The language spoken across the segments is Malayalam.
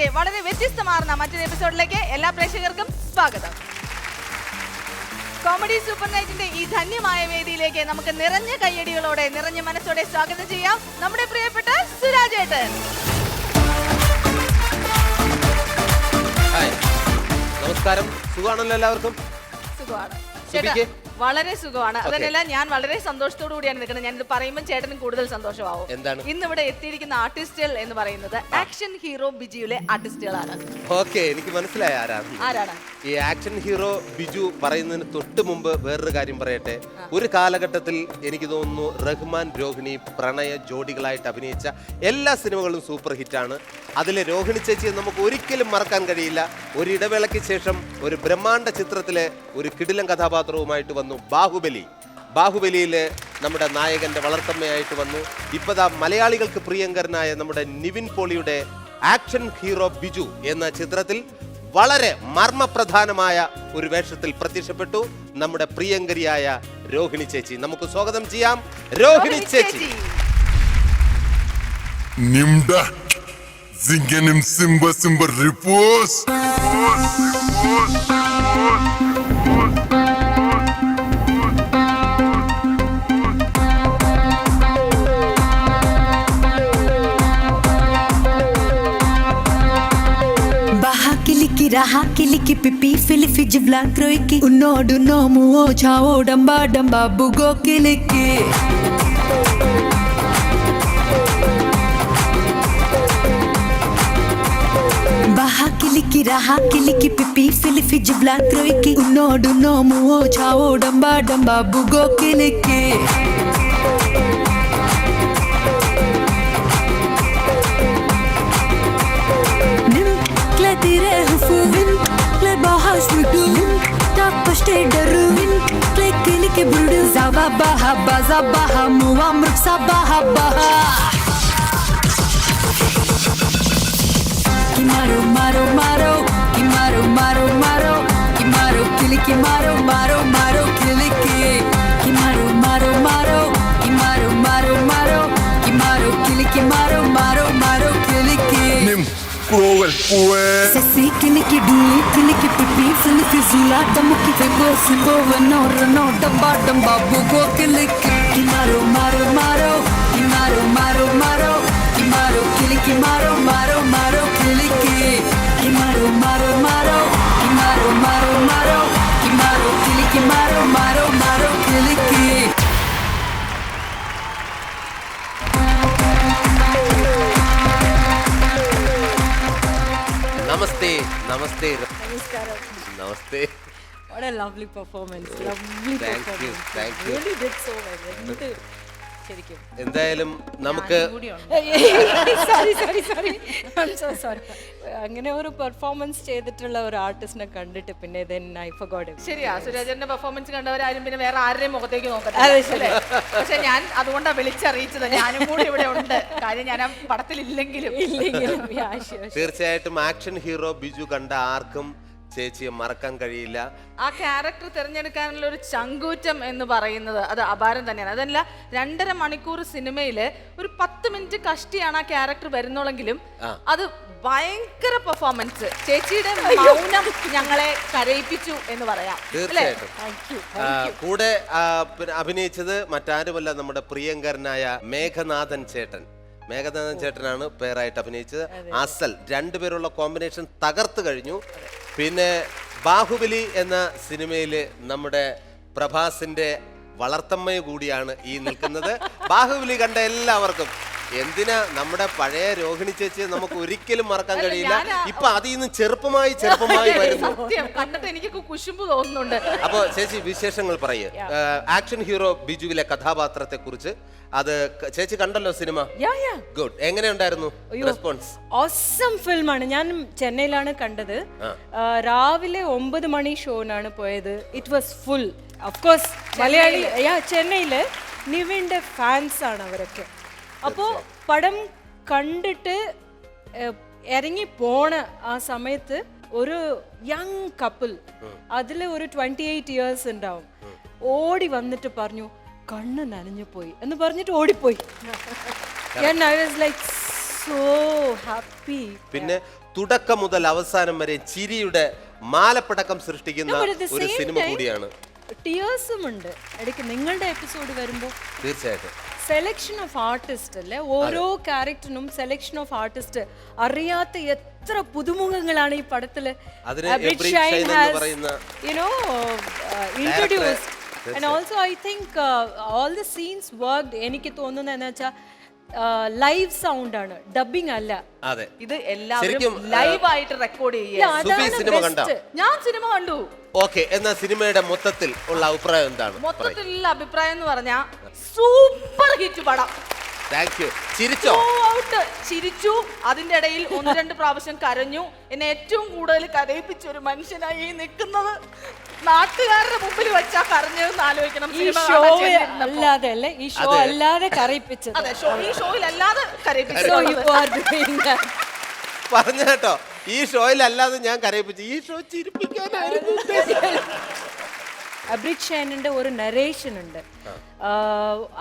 സീരീസിന്റെ വളരെ വ്യത്യസ്തമാർന്ന മറ്റൊരു എപ്പിസോഡിലേക്ക് എല്ലാ പ്രേക്ഷകർക്കും സ്വാഗതം. കോമഡി സൂപ്പർ നൈറ്റിന്റെ ഈ ധന്യമായ വേദിയിലേക്ക് നമുക്ക് നിറഞ്ഞ കയ്യടികളോടെ നിറഞ്ഞ മനസ്സോടെ സ്വാഗതം ചെയ്യാം നമ്മുടെ പ്രിയപ്പെട്ട സുരാജേട്ടൻ. നമസ്കാരം. സുഖമാണല്ലോ എല്ലാവർക്കും? സുഖമാണ് ചേട്ടാ, വളരെ സുഖമാണ്. അതല്ല, ഞാൻ വളരെ സന്തോഷത്തോടു കൂടിയാണ് നിൽക്കുന്നത്. ഞാനിത് പറയുമ്പോൾ ചേട്ടനും കൂടുതൽ സന്തോഷമാവും. എന്താണ്? ഇന്ന് ഇവിടെ എത്തിയിരിക്കുന്ന ആർട്ടിസ്റ്റുകൾ എന്ന് പറയുന്നത് ആക്ഷൻ ഹീറോ ബിജുവിലെ ആർട്ടിസ്റ്റുകളാണ്. ഓക്കെ, എനിക്ക് മനസ്സിലായി ആരാണ്. ഈ ആക്ഷൻ ഹീറോ ബിജു പറയുന്നതിന് തൊട്ട് മുമ്പ് വേറൊരു കാര്യം പറയട്ടെ. ഒരു കാലഘട്ടത്തിൽ എനിക്ക് തോന്നുന്നു റഹ്മാൻ രോഹിണി പ്രണയ ജോഡികളായിട്ട് അഭിനയിച്ച എല്ലാ സിനിമകളും സൂപ്പർ ഹിറ്റാണ്. അതിലെ രോഹിണി ചേച്ചിയെ നമുക്ക് ഒരിക്കലും മറക്കാൻ കഴിയില്ല. ഒരു ഇടവേളയ്ക്ക് ശേഷം ഒരു ബ്രഹ്മാണ്ഡ ചിത്രത്തിലെ ഒരു കിടിലൻ കഥാപാത്രവുമായിട്ട് വന്നു ബാഹുബലിയിൽ നമ്മുടെ നായകന്റെ വളർത്തമ്മയായിട്ട് വന്നു. ഇപ്പതാ മലയാളികൾക്ക് പ്രിയങ്കരനായ നമ്മുടെ നിവിൻ പോളിയുടെ ആക്ഷൻ ഹീറോ ബിജു എന്ന ചിത്രത്തിൽ വളരെ മർമ്മപ്രധാനമായ ഒരു വേഷത്തിൽ പ്രത്യക്ഷപ്പെട്ടു നമ്മുടെ പ്രിയങ്കരിയായ രോഹിണി ചേച്ചി. നമുക്ക് സ്വാഗതം ചെയ്യാം രോഹിണി ചേച്ചി. Nimda zingenim simba simba repose. Raha kiliki pipi filifi jivla kroiki unodu nomu o chao damba damba bugo kiliki baha kiliki raha kiliki pipi filifi jivla kroiki unodu nomu o chao damba damba bugo kiliki Zaba baha baza baha muamruk sabaha baha Kimaro maro maro Kimaro maro maro Kimaro kiliki maro maro maro kiliki Kimaro maro maro Kimaro maro maro Kimaro kiliki maro maro maro kiliki Nim cruel pues. Sexy kiliki duli kiliki pipi filiki zula tamuki fego simbo vano rano damba damba bugo kiliki Kimaro maro maro Kimaro maro maro Kimaro kiliki maro maro maro kiliki Kimaro maro maro Kimaro maro maro Kimaro kiliki maro maro maro kiliki നമസ്തേ. നമസ്തേ. നമസ്കാരം. നമസ്തേ. What a lovely performance. Lovely Thank you. performance. Thank you. Really did so well. ശരിക്കും എന്തായാലും നമുക്ക് അങ്ങനെ ഒരു പെർഫോമൻസ് ചെയ്തിട്ടുള്ള ഒരു ആർട്ടിസ്റ്റിനെ കണ്ടിട്ട് പിന്നെ ശരിയാ, സുരാജന്റെ പെർഫോമൻസ് കണ്ടവരാരും പിന്നെ വേറെ ആരുടെയും മുഖത്തേക്ക് നോക്കത്തില്ല. പക്ഷെ ഞാൻ അതുകൊണ്ടാണ് വിളിച്ചറിയിച്ചത്, ഞാനും കൂടി ഇവിടെ ഉണ്ട്. കാര്യം ഞാൻ ആ പടത്തിലില്ലെങ്കിലും തീർച്ചയായിട്ടും ആക്ഷൻ ഹീറോ ബിജു കണ്ട ആർക്കും ചേച്ചിയെ മറക്കാൻ കഴിയില്ല. ആ ക്യാരക്ടർ തിരഞ്ഞെടുക്കാനുള്ള ഒരു ചങ്കൂറ്റം എന്ന് പറയുന്നത് അത് അപാരം തന്നെയാണ്. അതല്ല, 2.5 മണിക്കൂർ സിനിമയില് ഒരു 10 മിനിറ്റ് കഷ്ടിയാണ് ആ ക്യാരക്ടർ വരുന്നുള്ളെങ്കിലും അത് ഭയങ്കര പെർഫോമൻസ്. ചേച്ചിയുടെ മൗനം ഞങ്ങളെ കരയിപ്പിച്ചു എന്ന് പറയാം. തീർച്ചയായിട്ടും. കൂടെ അഭിനയിച്ചത് മറ്റാരുമല്ല, നമ്മുടെ പ്രിയങ്കരനായ മേഘനാഥൻ ചേട്ടനാണ് പേരായിട്ട് അഭിനയിച്ചത്. അസൽ രണ്ടുപേരുള്ള കോമ്പിനേഷൻ തകർത്ത് കഴിഞ്ഞു. പിന്നെ ബാഹുബലി എന്ന സിനിമയില് നമ്മുടെ പ്രഭാസിന്റെ വളർത്തമ്മ കൂടിയാണ് ഈ നിൽക്കുന്നത്. ബാഹുബലി കണ്ട എല്ലാവർക്കും എന്തിനാ നമ്മുടെ പഴയ രോഹിണി ചേച്ചിയെ നമുക്ക് ഒരിക്കലും മറക്കാൻ കഴിയില്ല. ഇപ്പൊ അതിൽ നിന്ന് ചെറുപ്പമായി വരുന്നു. കണ്ടിട്ട് എനിക്ക് കുശുമ്പ് തോന്നുന്നുണ്ട്. അപ്പൊ ചേച്ചി വിശേഷങ്ങൾ പറയേ. ആക്ഷൻ ഹീറോ ബിജുവിലെ കഥാപാത്രത്തെ കുറിച്ച്. അത് ചേച്ചി കണ്ടല്ലോ സിനിമ? ഗുഡ്. എങ്ങനെയുണ്ടായിരുന്നു റെസ്പോൺസ്? ഓസം ഫിലിമാണ്. ഞാൻ ചെന്നൈയിലാണ് കണ്ടത്. രാവിലെ 9 മണി ഷോനാണ് പോയത്. It was full. Of course Malayali ചെന്നൈയില് നിവിന്റെ ഫാൻസ് ആണ് അവരൊക്കെ. അപ്പോൾ പടം കണ്ടിട്ട് ഇറങ്ങി പോണ ആ സമയത്ത് ഒരു യങ് കപ്പിൾ, അതിൽ ഒരു 28 ഇയേഴ്സ് ഉണ്ടാവും, ഓടി വന്നിട്ട് പറഞ്ഞു കണ്ണ് നനഞ്ഞു പോയി എന്ന് പറഞ്ഞിട്ട് ഓടിപ്പോയി. I was like so happy. പിന്നെ തുടക്കം മുതൽ അവസാനം വരെ ചിരിയുടെ മാലപ്പടക്കം സൃഷ്ടിക്കുന്ന No, but at the ഒരു same സിനിമ time- കൂടിയാണ്. ടിയേഴ്സും ഉണ്ട് ഇടയ്ക്ക് നിങ്ങളുടെ എപ്പിസോഡ് വരുമ്പോൾ. തീർച്ചയായിട്ടും സെലക്ഷൻ ഓഫ് ആർട്ടിസ്റ്റ് അല്ലേ, ഓരോ ക്യാരക്ടറിനും സെലക്ഷൻ ഓഫ് ആർട്ടിസ്റ്റ്. അറിയാത്ത എത്ര പുതുമുഖങ്ങളാണ് ഈ പടത്തില് അതിന് എബ്രി ഷൈൻ എന്ന് പറയുന്ന introduced. And also I think all the scenes worked. എനിക്ക് തോന്നുന്നത് എന്ന് വെച്ചാൽ ലൈവ് സൗണ്ട് ആണ്, ഡബിങ് അല്ല. അതെ, ഇത് എല്ലാവരും ശരിക്കും, ലൈവ് ആയിട്ട് റെക്കോർഡ് Yeah, ചെയ്യുക. സുബി അതാണ് സിനിമ കണ്ടോ? best. ഞാൻ സിനിമ കണ്ടു. ഓക്കെ, എന്നാ സിനിമയുടെ മൊത്തത്തിൽ ഉള്ള അഭിപ്രായം എന്താണ്? മൊത്തത്തിലുള്ള അഭിപ്രായം എന്ന് പറഞ്ഞാ സൂപ്പർ ഹിറ്റ് പടം. Thank you. ചിരിച്ചോ? ഔട്ട് ചിരിച്ചു, അതിന്റെ ഇടയിൽ 1-2 പ്രാവശ്യം കരഞ്ഞു. എന്നെ ഏറ്റവും കൂടുതൽ കരയിപ്പിച്ച ഒരു മനുഷ്യനായി ഈ നിൽക്കുന്നത്. നാട്ടുകാരുടെ മുമ്പിൽ വെച്ചാ കരഞ്ഞതെന്ന് ആലോചിക്കണം. ഈ സിനിമ ഷോ കാണാൻ ചെന്നിരുന്നപ്പോ. അല്ലാതെ അല്ലേ, ഈ ഷോ അതെ. അല്ലാതെ കരയിപ്പിച്ചത്. അതെ, ഈ ഷോയിൽ അല്ലാതെ So കരയിപ്പിച്ചത്. you are doing that. പറഞ്ഞ കേട്ടോ, ഈ ഷോയിലല്ലാതെ ഞാൻ കരയിപ്പിച്ചു, ഈ ഷോ ചിരിപ്പിക്കാനായിരുന്നു. അബ്രിഡ് ഷൈനിന്റെ ഒരു നരേഷൻ ഉണ്ട്.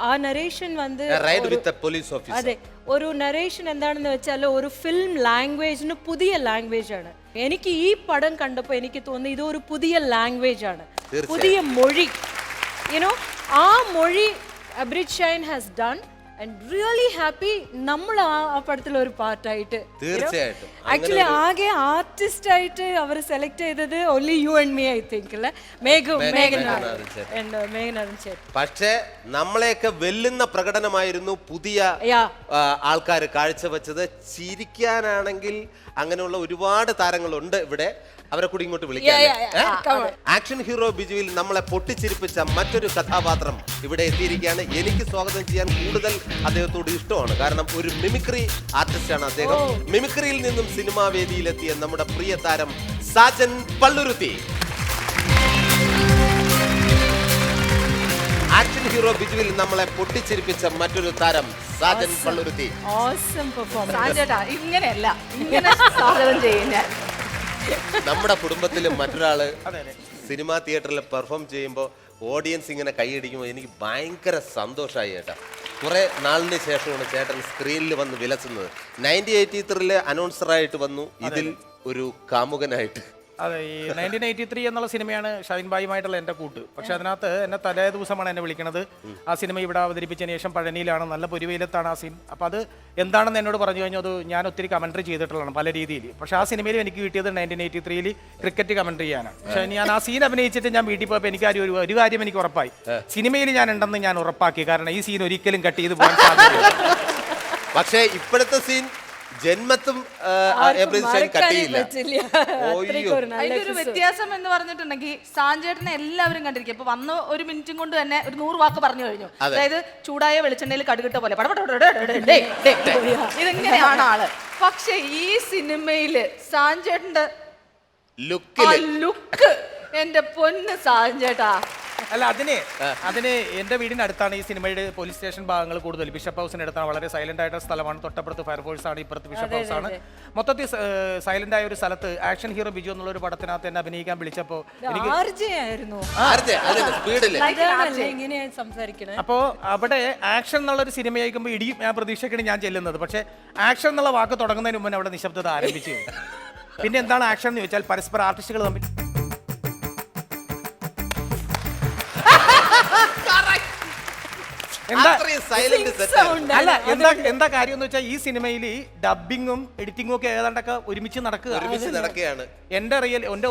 ആ നരേഷൻ വന്ന് ride with a police officer. അതെ, ഒരു നരേഷൻ എന്താണെന്ന് വെച്ചാൽ ഒരു ഫിലിം ലാംഗ്വേജിന് പുതിയ ലാംഗ്വേജ് ആണ്. എനിക്ക് ഈ പടം കണ്ടപ്പോൾ എനിക്ക് തോന്നി ഇത് ഒരു പുതിയ ലാംഗ്വേജ് ആണ്, പുതിയ മൊഴി. യുനോ ആ മൊഴി Abrid Shine has done and really happy നമ്മൾ ആ പടത്തിൽ ഒരു പാർട്ടായിട്ട്. തീർച്ചയായിട്ടും. ആക്ച്വലി ആകെ ആർട്ടിസ്റ്റ് ആയിട്ട് അവർ സെലക്ട് ചെയ്തത് only you and me I think അല്ലേ, മേഘനാഥൻ ചേട്ടൻ. പക്ഷേ നമ്മളെയൊക്കെ വെല്ലുന്ന പ്രകടനമായിരുന്നു പുതിയ ആൾക്കാർ കാഴ്ചവെച്ചത്. ചിരിക്കാനാണെങ്കിൽ അങ്ങനെയുള്ള ഒരുപാട് താരങ്ങളുണ്ട് ഇവിടെ, അവരെ കൂടി ഇങ്ങോട്ട് വിളിക്കാം. ആക്ഷൻ ഹീറോ ബിജുവിൽ നമ്മളെ പൊട്ടിച്ചിരിപ്പിച്ച മറ്റൊരു കഥാപാത്രം ഇവിടെ എത്തിയിരിക്കുകയാണ്. എനിക്ക് സ്വാഗതം ചെയ്യാൻ കൂടുതൽ അദ്ദേഹത്തോട് ഇഷ്ടമാണ്, കാരണം ഒരു മിമിക്രി ആർട്ടിസ്റ്റാണ് അദ്ദേഹം. മിമിക്രിയിൽ നിന്നും സിനിമാ വേദിയിലെത്തിയ നമ്മുടെ പ്രിയ താരം സാജൻ പള്ളുരുത്തി. ആക്ഷൻ ഹീറോ ബിജുവിൽ നമ്മളെ പൊട്ടിച്ചിരിപ്പിച്ച മറ്റൊരു താരം സാജൻ പള്ളുരുത്തി. Awesome performance. സാജേട്ടാ, ഇങ്ങനെയല്ല, ഇങ്ങനെ സ്വാഗതം ചെയ്യും ഞാൻ. നമ്മുടെ കുടുംബത്തിലും മറ്റൊരാള് സിനിമാ തിയേറ്ററിൽ പെർഫോം ചെയ്യുമ്പോൾ ഓഡിയൻസ് ഇങ്ങനെ കൈയടിക്കുമ്പോൾ എനിക്ക് ഭയങ്കര സന്തോഷമായി ചേട്ടാ. കുറെ നാളിന് ശേഷമാണ് ചേട്ടൻ സ്ക്രീനിൽ വന്ന് വിലസുന്നത്. 1983 അനൗൺസറായിട്ട് വന്നു, ഇതിൽ ഒരു കാമുകനായിട്ട്. അതെ, ഈ 1983 എന്നുള്ള സിനിമയാണ് ഷൈൻ ബായുമായിട്ടുള്ള എൻ്റെ കൂട്ട്. പക്ഷെ അതിനകത്ത് എന്നെ തലേ ദിവസമാണ് എന്നെ വിളിക്കുന്നത്. ആ സിനിമ ഇവിടെ അവതരിപ്പിച്ചതിന് ശേഷം പഴനിയിലാണ്, നല്ല പൊരുവയിലത്താണ് ആ സീൻ. അപ്പോൾ അത് എന്താണെന്ന് എന്നോട് പറഞ്ഞു കഴിഞ്ഞാൽ അത് ഞാൻ ഒത്തിരി കമൻട്രി ചെയ്തിട്ടുള്ളതാണ് പല രീതിയിൽ. പക്ഷേ ആ സിനിമയിൽ എനിക്ക് കിട്ടിയത് 1983 ക്രിക്കറ്റ് കമൻട്രി ചെയ്യാനാണ്. പക്ഷേ ഞാൻ ആ സീൻ അഭിനയിച്ചിട്ട് ഞാൻ വീട്ടിൽ പോയപ്പോൾ എനിക്ക് ഒരു കാര്യം എനിക്ക് ഉറപ്പായി, സിനിമയിൽ ഞാൻ ഉണ്ടെന്ന് ഞാൻ ഉറപ്പാക്കി. കാരണം ഈ സീൻ ഒരിക്കലും കട്ട് ചെയ്ത് പോകാൻ സാധ്യതയില്ല. പക്ഷേ ഇപ്പോഴത്തെ സീൻ ജന്മത്തും കട്ടിയില്ല. അതിന്റെ ഒരു വ്യത്യാസം എന്ന് പറഞ്ഞിട്ടുണ്ടെങ്കിൽ സാഞ്ചേട്ടനെ എല്ലാവരും കണ്ടിരിക്കും. ഇപ്പൊ വന്ന 1 മിനിറ്റും കൊണ്ട് തന്നെ ഒരു 100 വാക്ക് പറഞ്ഞു കഴിഞ്ഞു. അതായത് ചൂടായ വെളിച്ചെണ്ണയിൽ കടുകിട്ട പോലെ ഇതിങ്ങനെയാണ് ആള്. പക്ഷെ ഈ സിനിമയില് സാഞ്ചേട്ടന്റെ ലുക്ക്, എന്റെ പൊന്ന് സാഞ്ചേട്ടാ. അല്ല, അതിന് എൻ്റെ വീടിൻ്റെ അടുത്താണ് ഈ സിനിമയുടെ പോലീസ് സ്റ്റേഷൻ ഭാഗങ്ങൾ കൂടുതൽ. ബിഷപ്പ് ഹൗസിൻ്റെ അടുത്താണ്, വളരെ സൈലന്റ് ആയിട്ടുള്ള സ്ഥലമാണ്. തൊട്ടപ്പുറത്ത് ഫയർഫോഴ്സ് ആണ്, ഇപ്പുറത്ത് ബിഷപ്പ് ഹൗസ് ആണ്. മൊത്തത്തിൽ സൈലന്റ് ആയ ഒരു സ്ഥലത്ത് ആക്ഷൻ ഹീറോ ബിജു എന്നുള്ള ഒരു പടത്തിനകത്ത് എന്നെ അഭിനയിക്കാൻ വിളിച്ചപ്പോൾ എനിക്ക് അപ്പോൾ അവിടെ ആക്ഷൻ എന്നുള്ള ഒരു സിനിമ ആയിരിക്കുമ്പോൾ ഇടിയും ഞാൻ പ്രതീക്ഷയ്ക്കാണ് ഞാൻ ചെല്ലുന്നത്. പക്ഷേ ആക്ഷൻ എന്നുള്ള വാക്ക് തുടങ്ങുന്നതിന് മുമ്പ് അവിടെ നിശബ്ദത ആരംഭിച്ചു. പിന്നെ എന്താണ് ആക്ഷൻ എന്ന് ചോദിച്ചാൽ പരസ്പര ആർട്ടിസ്റ്റുകൾ തമ്മിൽ എന്താ കാര്യം എന്ന് വെച്ചാൽ ഈ സിനിമയിൽ ഡബിങ്ങും എഡിറ്റിംഗും ഒക്കെ ഏതാണ്ടൊക്കെ ഒരുമിച്ച് നടക്കുകയാണ്. എന്റെ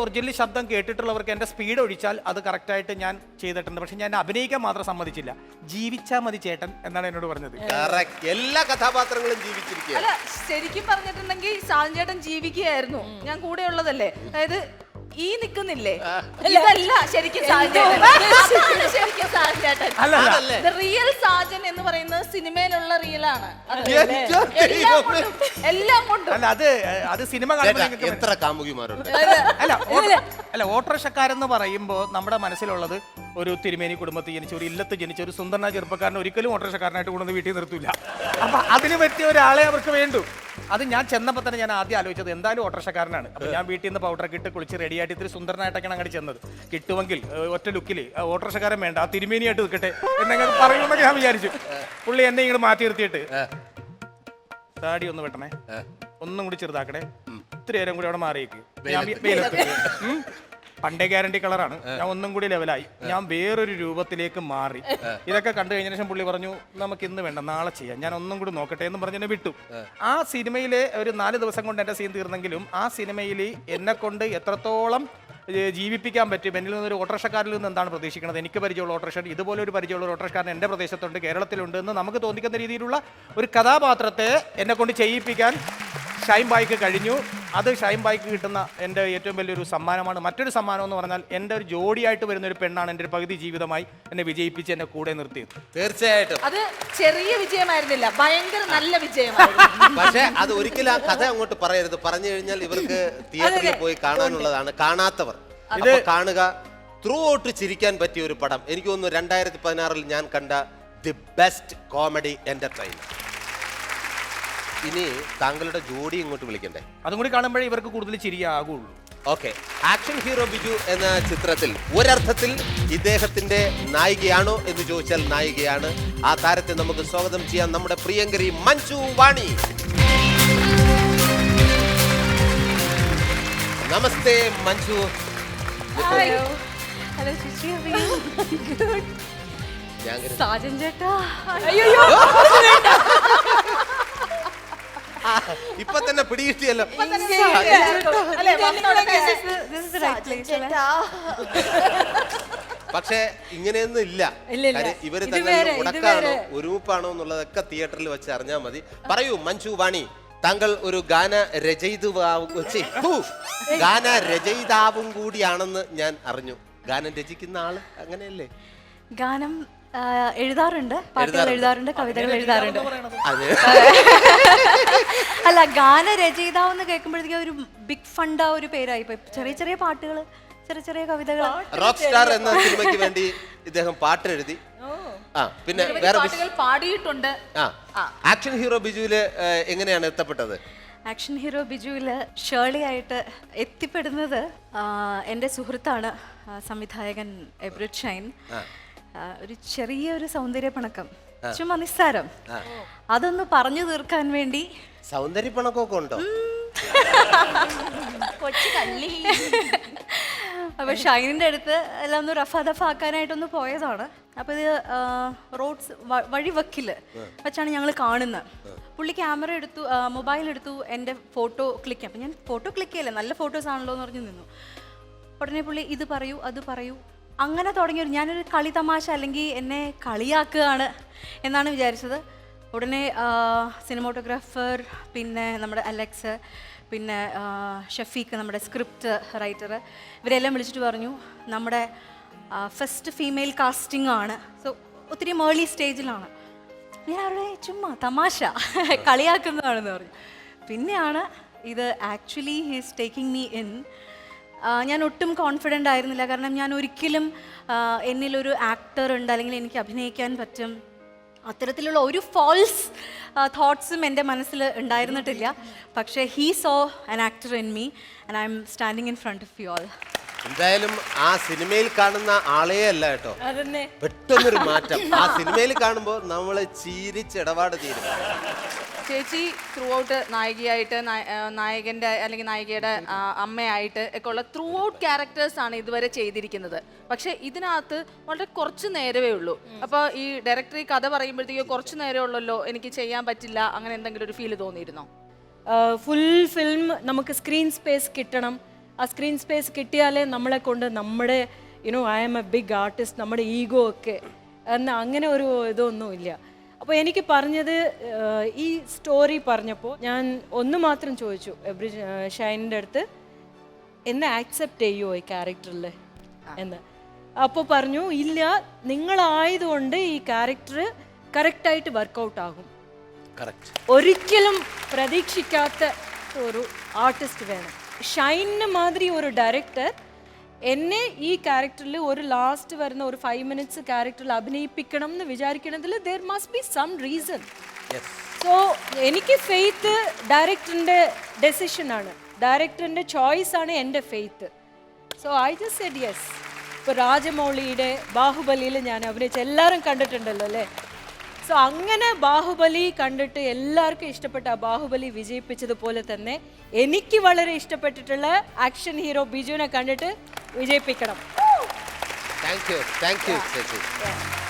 ഒറിജിനൽ ശബ്ദം കേട്ടിട്ടുള്ളവർക്ക് എന്റെ സ്പീഡ് ഒഴിച്ചാൽ അത് കറക്റ്റ് ആയിട്ട് ഞാൻ ചെയ്തിട്ടുണ്ട്. പക്ഷെ ഞാൻ അഭിനയിക്കാൻ മാത്രം സമ്മതിച്ചില്ല. ജീവിച്ചാ മതി ചേട്ടൻ എന്നാണ് എന്നോട് പറഞ്ഞത്. എല്ലാ കഥാപാത്രങ്ങളും ജീവിച്ചിരിക്കുക. അല്ല, ശരിക്കും പറഞ്ഞിട്ടുണ്ടെങ്കിൽ സാഞ്ചേട്ടൻ ജീവിക്കുകയായിരുന്നു. ഞാൻ കൂടെ ഉള്ളതല്ലേ. അതായത് ഈ നിക്കുന്നില്ലേ, ഇതല്ല ശരിക്കും റിയൽ സാജൻ എന്ന് പറയുന്നത് സിനിമയിൽ റിയലാണ്. എല്ലാം കൊണ്ടും അത് സിനിമ എത്ര കാമുകിമാരുണ്ട്. അല്ല, ഓട്ടോറിക്ഷക്കാരെന്ന് പറയുമ്പോൾ നമ്മുടെ മനസ്സിലുള്ളത് ഒരു തിരുമേനി കുടുംബത്തിൽ ജനിച്ച, ഒരു ഇല്ലത്ത് ജനിച്ച ഒരു സുന്ദരനായ ചെറുപ്പക്കാരൻ ഒരിക്കലും ഓട്ടോറിക്ഷക്കാരനായിട്ട് കൊണ്ടുവന്ന് വീട്ടിൽ നിർത്തില്ല. അപ്പൊ അതിന് പറ്റിയ ഒരാളെ അവർക്ക് വേണ്ടു. അത് ഞാൻ ചെന്നപ്പോൾ തന്നെ ഞാൻ ആദ്യം ആലോചിച്ചത് എന്തായാലും ഓട്ടോറിക്ഷക്കാരനാണ്. അപ്പൊ ഞാൻ വീട്ടിൽ നിന്ന് പൗഡറൊക്കെ ഇട്ട് കുളിച്ച് റെഡിയായിട്ട് ഇത്തിരി സുന്ദരനായിട്ടൊക്കെയാണ് അങ്ങോട്ട് ചെന്നത്. കിട്ടുമെങ്കിൽ ഒറ്റ ലുക്കിൽ ഓട്ടോറിക്ഷക്കാരൻ വേണ്ട, ആ തിരുമേനിയായിട്ട് നിൽക്കട്ടെ എന്നൊക്കെ പറയുമെന്നൊക്കെ ഞാൻ വിചാരിച്ചു. പുള്ളി എന്നെ ഇങ്ങോട്ട് മാറ്റി നിർത്തിയിട്ട് താടി ഒന്ന് വെട്ടണേ, ഒന്നും കൂടി ചെറുതാക്കണേ, ഇത്തിരി നേരം കൂടി അവിടെ മാറിയേക്ക് ഞാൻ വെയിലത്ത് പണ്ടേ ഗ്യാരണ്ടി കളറാണ് ഞാൻ ഒന്നും കൂടി ലെവലായി ഞാൻ വേറൊരു രൂപത്തിലേക്ക് മാറി ഇതൊക്കെ കണ്ടു കഴിഞ്ഞ ശേഷം പുള്ളി പറഞ്ഞു നമുക്ക് ഇന്ന് വേണ്ട നാളെ ചെയ്യാം ഞാൻ ഒന്നും കൂടി നോക്കട്ടെ എന്ന് പറഞ്ഞ് എന്നെ വിട്ടു. ആ സിനിമയിലെ ഒരു 4 ദിവസം കൊണ്ട് എൻ്റെ സീൻ തീർന്നെങ്കിലും ആ സിനിമയിൽ എന്നെ കൊണ്ട് എത്രത്തോളം ജീവിപ്പിക്കാൻ പറ്റും, എന്നിൽ നിന്നൊരു ഓട്ടോറിക്ഷക്കാരിൽ നിന്ന് എന്താണ് പ്രതീക്ഷിക്കുന്നത്, എനിക്ക് പരിചയമുള്ള ഓട്ടോറിക്ഷ ഇതുപോലെ ഒരു പരിചയമുള്ള ഓട്ടോറിക്ഷക്കാരൻ എൻ്റെ പ്രദേശത്തുണ്ട്, കേരളത്തിലുണ്ട് എന്ന് നമുക്ക് തോന്നിക്കുന്ന രീതിയിലുള്ള ഒരു കഥാപാത്രത്തെ എന്നെ കൊണ്ട് ചെയ്യിപ്പിക്കാൻ ഷൈൻ ബായിക്ക് കഴിഞ്ഞു. അത് ഷൈൻ ബായിക്ക് കിട്ടുന്ന എൻ്റെ ഏറ്റവും വലിയൊരു സമ്മാനമാണ്. മറ്റൊരു സമ്മാനം എന്ന് പറഞ്ഞാൽ എൻ്റെ ഒരു ജോഡിയായിട്ട് വരുന്ന ഒരു പെണ്ണാണ് എൻ്റെ ഒരു പകുതി ജീവിതമായി എന്നെ വിജയിപ്പിച്ച് എന്നെ കൂടെ നിർത്തിയത്. തീർച്ചയായിട്ടും അത് ചെറിയ വിജയമായിരുന്നില്ല, ഭയങ്കര നല്ല വിജയമായിരുന്നു. പക്ഷെ അത് ഒരിക്കലും ആ കഥ അങ്ങോട്ട് പറയരുത്. പറഞ്ഞു കഴിഞ്ഞാൽ ഇവർക്ക് തിയേറ്ററിൽ പോയി കാണാനുള്ളതാണ്. കാണാത്തവർ ഇത് കാണുക. ത്രൂ ഔട്ട് ചിരിക്കാൻ പറ്റിയ ഒരു പടം. എനിക്ക് തോന്നുന്നു 2016 ഞാൻ കണ്ട ദി ബെസ്റ്റ് കോമഡി എന്റർടൈനർ. ഇനി താങ്കളുടെ ജോഡി ഇങ്ങോട്ട് വിളിക്കണ്ടേ? അതും കൂടി കാണുമ്പോഴേ ഇവർക്ക് കൂടുതൽ ചിരിയാകുള്ളൂ. ഓക്കെ, ആക്ഷൻ ഹീറോ ബിജു എന്ന ചിത്രത്തിൽ ഒരർത്ഥത്തിൽ ഇദ്ദേഹത്തിന്റെ നായികയാണോ എന്ന് ചോദിച്ചാൽ നായികയാണ്. ആ താരത്തെ നമുക്ക് സ്വാഗതം ചെയ്യാം. നമ്മുടെ പ്രിയങ്കരി മഞ്ജു വാണി. നമസ്തേ മഞ്ജു. ഹലോ ചേച്ചി, സാജൻ ചേട്ടാ. ഇപ്പൊ തന്നെ പിടികിട്ടിയല്ലോ. പക്ഷെ ഇങ്ങനെയൊന്നും ഇല്ല. ഇവര് തന്നെ ഉടക്കാണോ ഒരുമിപ്പാണോ എന്നുള്ളതൊക്കെ തിയേറ്ററിൽ വെച്ച് അറിഞ്ഞാൽ മതി. പറയൂ മഞ്ജു വാണി, താങ്കൾ ഒരു ഗാന രചയിതാവും കൂടിയാണെന്ന് ഞാൻ അറിഞ്ഞു. ഗാനം രചിക്കുന്ന ആള് അങ്ങനെയല്ലേ? ഗാനം എഴുതാറുണ്ട്, പാട്ടുകൾ എഴുതാറുണ്ട്, കവിതകൾ എഴുതാറുണ്ട്. അല്ല, ഗാനരചയിതാവെന്ന് കേൾക്കുമ്പോഴത്തേക്കും ഒരു ബിഗ് ഫണ്ട് ഒരു പേരായി പോയി. ചെറിയ ചെറിയ പാട്ടുകൾ, ചെറിയ ചെറിയ കവിതകൾ. റോക്ക് സ്റ്റാർ എന്ന സിനിമയ്ക്ക് വേണ്ടി ഇദ്ദേഹം പാട്ട് എഴുതി. പിന്നെ വേറെ പാട്ടുകൾ പാടിയിട്ടുണ്ട്. ആക്ഷൻ ഹീറോ ബിജുവില് എങ്ങനെയാണ് എത്തപ്പെട്ടത്? ആക്ഷൻ ഹീറോ ബിജുവില് ഷേർലി ആയിട്ട് എത്തിപ്പെടുന്നത് എൻ്റെ സുഹൃത്താണ്, സംവിധായകൻ എബ്രിഡ് ഷൈൻ. ഒരു ചെറിയൊരു സൗന്ദര്യപ്പണക്കം, ചുമ്മാ നിസ്സാരം, അതൊന്ന് പറഞ്ഞു തീർക്കാൻ വേണ്ടി. സൗന്ദര്യപ്പണക്കൊക്കെ ഉണ്ടോ? അപ്പൊ ഷൈനിന്റെ അടുത്ത് എല്ലാം ഒന്ന് റഫ ദഫ ആക്കാനായിട്ടൊന്ന് പോയതാണ്. അപ്പൊ ഇത് റോഡ്സ് വഴിവക്കില് വെച്ചാണ് ഞങ്ങൾ കാണുന്നത്. പുള്ളി ക്യാമറ എടുത്തു, മൊബൈൽ എടുത്തു, എൻ്റെ ഫോട്ടോ ക്ലിക്ക് ചെയ്യാം. അപ്പം ഞാൻ ഫോട്ടോ ക്ലിക്ക് ചെയ്യല്ലേ, നല്ല ഫോട്ടോസ് ആണല്ലോ എന്ന് പറഞ്ഞ് നിന്നു. ഉടനെ പുള്ളി ഇത് പറയൂ അത് പറയൂ, അങ്ങനെ തുടങ്ങിയൊരു ഞാനൊരു കളി തമാശ അല്ലെങ്കിൽ എന്നെ കളിയാക്കുകയാണ് എന്നാണ് വിചാരിച്ചത്. ഉടനെ സിനിമാറ്റോഗ്രാഫർ, പിന്നെ നമ്മുടെ അലക്സ്, പിന്നെ ഷഫീഖ്, നമ്മുടെ സ്ക്രിപ്റ്റ് റൈറ്റർ, ഇവരെല്ലാം വിളിച്ചിട്ട് പറഞ്ഞു നമ്മുടെ ഫസ്റ്റ് ഫീമെയിൽ കാസ്റ്റിംഗ് ആണ്. സോ ഒത്തിരി ഏർലി സ്റ്റേജിലാണ്. ഞാൻ അവരുടെ ചുമ്മാ തമാശ കളിയാക്കുന്നതാണെന്ന് പറഞ്ഞു. പിന്നെയാണ് ഇത് actually he's taking me in. ഞാൻ ഒട്ടും കോൺഫിഡൻ്റ് ആയിരുന്നില്ല, കാരണം ഞാൻ ഒരിക്കലും എന്നിലൊരു ആക്ടർ ഉണ്ട് അല്ലെങ്കിൽ എനിക്ക് അഭിനയിക്കാൻ പറ്റും അത്തരത്തിലുള്ള ഒരു ഫോൾസ് തോട്ട്സും എൻ്റെ മനസ്സിൽ ഉണ്ടായിരുന്നിട്ടില്ല. പക്ഷേ he saw an actor in me and I am standing in front of you all. എന്തായാലും ആ സിനിമയിൽ കാണുന്ന ആളേ അല്ല കേട്ടോ, പെട്ടെന്നൊരു മാറ്റം. ആ സിനിമയിൽ കാണുമ്പോൾ നമ്മൾ ചിരിച്ചിടപാട് തീരും. ചേച്ചി ത്രൂ ഔട്ട് നായികയായിട്ട്, നായകൻ്റെ അല്ലെങ്കിൽ നായികയുടെ അമ്മയായിട്ട് ഒക്കെ ഉള്ള ത്രൂ ഔട്ട് ക്യാരക്ടേഴ്സ് ആണ് ഇതുവരെ ചെയ്തിരിക്കുന്നത്. പക്ഷെ ഇതിനകത്ത് വളരെ കുറച്ച് നേരമേ ഉള്ളൂ. അപ്പോൾ ഈ ഡയറക്ടർ ഈ കഥ പറയുമ്പോഴത്തേക്ക് കുറച്ച് നേരമേ ഉള്ളല്ലോ, എനിക്ക് ചെയ്യാൻ പറ്റില്ല, അങ്ങനെ എന്തെങ്കിലും ഒരു ഫീൽ തോന്നിയിരുന്നോ? ഫുൾ ഫിലിം നമുക്ക് സ്ക്രീൻ സ്പേസ് കിട്ടണം. ആ സ്ക്രീൻ സ്പേസ് കിട്ടിയാലേ നമ്മളെ കൊണ്ട് നമ്മുടെ I am a big artist, നമ്മുടെ ഈഗോ ഒക്കെ അങ്ങനെ ഒരു ഇതൊന്നുമില്ല. അപ്പോൾ എനിക്ക് പറഞ്ഞത്, ഈ സ്റ്റോറി പറഞ്ഞപ്പോൾ ഞാൻ ഒന്ന് മാത്രം ചോദിച്ചു ഷൈനിൻ്റെ അടുത്ത്, എന്നെ ആക്സെപ്റ്റ് ചെയ്യുമോ ഈ ക്യാരക്ടറിൽ എന്ന്. അപ്പോൾ പറഞ്ഞു ഇല്ല, നിങ്ങളായതുകൊണ്ട് ഈ ക്യാരക്ടർ കറക്റ്റായിട്ട് വർക്കൗട്ട് ആകും. ഒരിക്കലും പ്രതീക്ഷിക്കാത്ത ഒരു ആർട്ടിസ്റ്റ് വേണം. ഷൈനിന് മാതിരി ഒരു ഡയറക്ടർ എന്നെ ഈ ക്യാരക്ടറിൽ ഒരു ലാസ്റ്റ് വരുന്ന ഒരു 5 minutes ക്യാരക്ടറിൽ അഭിനയിപ്പിക്കണം എന്ന് വിചാരിക്കണതിൽ there must be some reason. So എനിക്ക് ഫെയ്ത്ത് ഡയറക്ടറിൻ്റെ ഡെസിഷനാണ്, ഡയറക്ടറിൻ്റെ ചോയ്സാണ് എൻ്റെ faith. So I just said yes. ഇപ്പോൾ രാജമൗളിയുടെ ബാഹുബലിയിൽ ഞാൻ അഭിനയിച്ച എല്ലാവരും കണ്ടിട്ടുണ്ടല്ലോ അല്ലേ, സോ അങ്ങനെ ബാഹുബലി കണ്ടിട്ട് എല്ലാവർക്കും ഇഷ്ടപ്പെട്ട ആ ബാഹുബലി വിജയിപ്പിച്ചതുപോലെ തന്നെ എനിക്ക് വളരെ ഇഷ്ടപ്പെട്ടിട്ടുള്ള ആക്ഷൻ ഹീറോ ബിജുവിനെ കണ്ടിട്ട് വിജയിപ്പിക്കണം. താങ്ക് യു ചേച്ചി.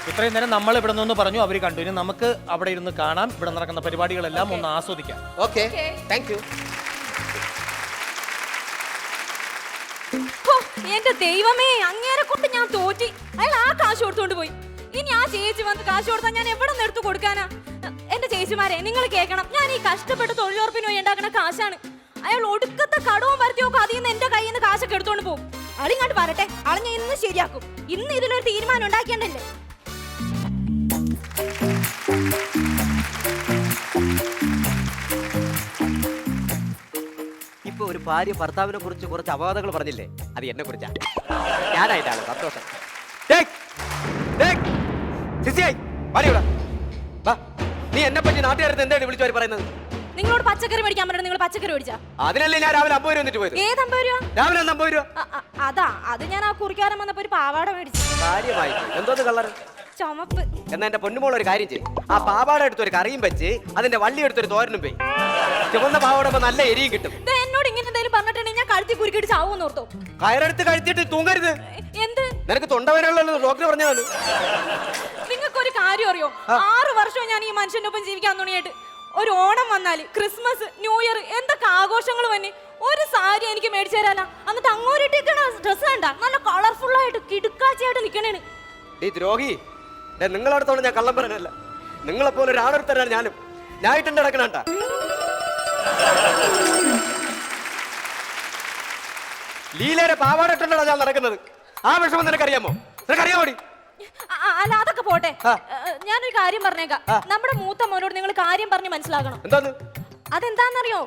ഇത്രയും നേരം നമ്മൾ ഇവിടെ നിന്ന് പറഞ്ഞു, അവർ കണ്ടു. ഇനി നമുക്ക് അവിടെ ഇരുന്ന് കാണാം, ഇവിടെ നടക്കുന്ന പരിപാടികളെല്ലാം ഒന്ന് ആസ്വദിക്കാം. Okay, thank you. എന്റെ ദൈവമേ, അങ്ങേരെ കൊണ്ട് ഞാൻ തോറ്റി. അയാൾ ആ കാശ് കൊടുത്തോണ്ട് പോയി. ഇനി ആ ചേച്ചി വന്ന് കാശ് കൊടുത്താൽ ഞാൻ എവിടെ നിന്ന് എടുത്തു കൊടുക്കാനാ? എന്റെ ചേച്ചിമാരെ, നിങ്ങൾ കേൾക്കണം, ഞാൻ ഈ കഷ്ടപ്പെട്ട് തൊഴിലുറപ്പിന് പോയി ഉണ്ടാക്കുന്ന കാശാണ്. അയാൾ ഒടുക്കത്തെ കടവും പരത്തിയൊക്കെ അതിൽ നിന്ന് എന്റെ കയ്യിൽ നിന്ന് കാശൊക്കെ എടുത്തോണ്ട് പോകും. അളിങ്ങാണ്ട് വരട്ടെ, അളിഞ്ഞ ഇന്ന് ശരിയാക്കും. ഇന്ന് ഇതിലൊരു തീരുമാനം ഉണ്ടാക്കിയണ്ടല്ലേ. ഇപ്പൊ ഒരു ഭാര്യ ഭർത്താവിനെ കുറിച്ച് കുറച്ച് അപവാദങ്ങൾ പറഞ്ഞില്ലേ, അത് എന്നെ കുറിച്ചാ. ഞാനായിട്ടാണ് സന്തോഷം. നീ എന്നെ പറ്റി നാട്ടുകാരത്ത് എന്താണ് വിളിച്ചു പറയുന്നത്? നിങ്ങളോട് പച്ചക്കറി മേടിക്കാൻ പറഞ്ഞു, നിങ്ങൾ പച്ചക്കറി മേടിച്ചാ? അതിനല്ലേ ഞാൻ രാവിലെ 50 രൂപ വന്നിട്ട് പോയത്. ഏത് 50 രൂപ? രാവിലെ 50 രൂപ. അതാ, അത് ഞാൻ ആ കുറിക്കാരൻ വന്നപ്പോ ഒരു പാവാട മേടിച്ചു. കാര്യമായി എന്തോന്ന് കളർ? ചുമപ്പ്. എന്നാ എന്റെ പൊന്നുമോൾ ഒരു കാര്യം ചെയ്യും, ആ പാവാട എടുത്തൊരു കറിയും വെച്ച് അതിന്റെ വള്ളി എടുത്തൊരു തോരനും പോയി. ചുവന്ന പാവാട നല്ല എരിയും കിട്ടും. എന്നോട് ഇങ്ങനെ എന്തെങ്കിലും പറഞ്ഞിട്ടുണ്ടെങ്കിൽ ഞാൻ കഴുത്തി കുരുക്കിട്ട് ചാവൂന്ന് ഓർത്തോ? കയറെടുത്ത് കഴിച്ചിട്ട് തൂങ്ങരുത്. എന്ത്? നിനക്ക് തൊണ്ടവേനുള്ള ഡോക്ടർ പറഞ്ഞതാണ്. നിങ്ങൾക്കൊരു കാര്യം അറിയോ? 6 വർഷവും ഞാൻ ഈ മനുഷ്യന്റെ ഒപ്പം ജീവിക്കാൻ തുടങ്ങിയിട്ട്. ഒരു ഓണം വന്നാല്, ക്രിസ്മസ്, ന്യൂ ഇയർ, എന്തൊക്കെ ആഘോഷങ്ങൾ വന്നെ ഒരു സാരി എനിക്ക് മേടിച്ചു തരാനാ. എന്നിട്ട് അങ്ങോട്ടിരിക്കണ ഡ്രസ് കണ്ട നല്ല കളർഫുൾ ആയിട്ട് കിടുക്കാച്ചയായിട്ട് നിക്കണേന്. ഈ ദ്രോഹി, നിങ്ങളടുത്തോളം ഞാൻ കള്ളം പറയാനല്ല, നിങ്ങളെപ്പോലെ ഒരാളൊരുത്തരാണ് ഞാനും. ഞായിട്ടെന്റെ നടക്കണ ലീലയുടെ പാവാടിട്ടുണ്ടോ ഞാൻ നടക്കുന്നത്. ആ വിഷമം നിനക്കറിയാമോ? നിനക്കറിയാമോടി? അല്ല, അതൊക്കെ പോട്ടെ. ഞാനൊരു കാര്യം പറഞ്ഞേക്കാം. നമ്മുടെ മൂത്ത മോനോട് നിങ്ങൾ കാര്യം പറഞ്ഞ് മനസ്സിലാക്കണം. എന്താന്ന്? അതെന്താന്നറിയോ?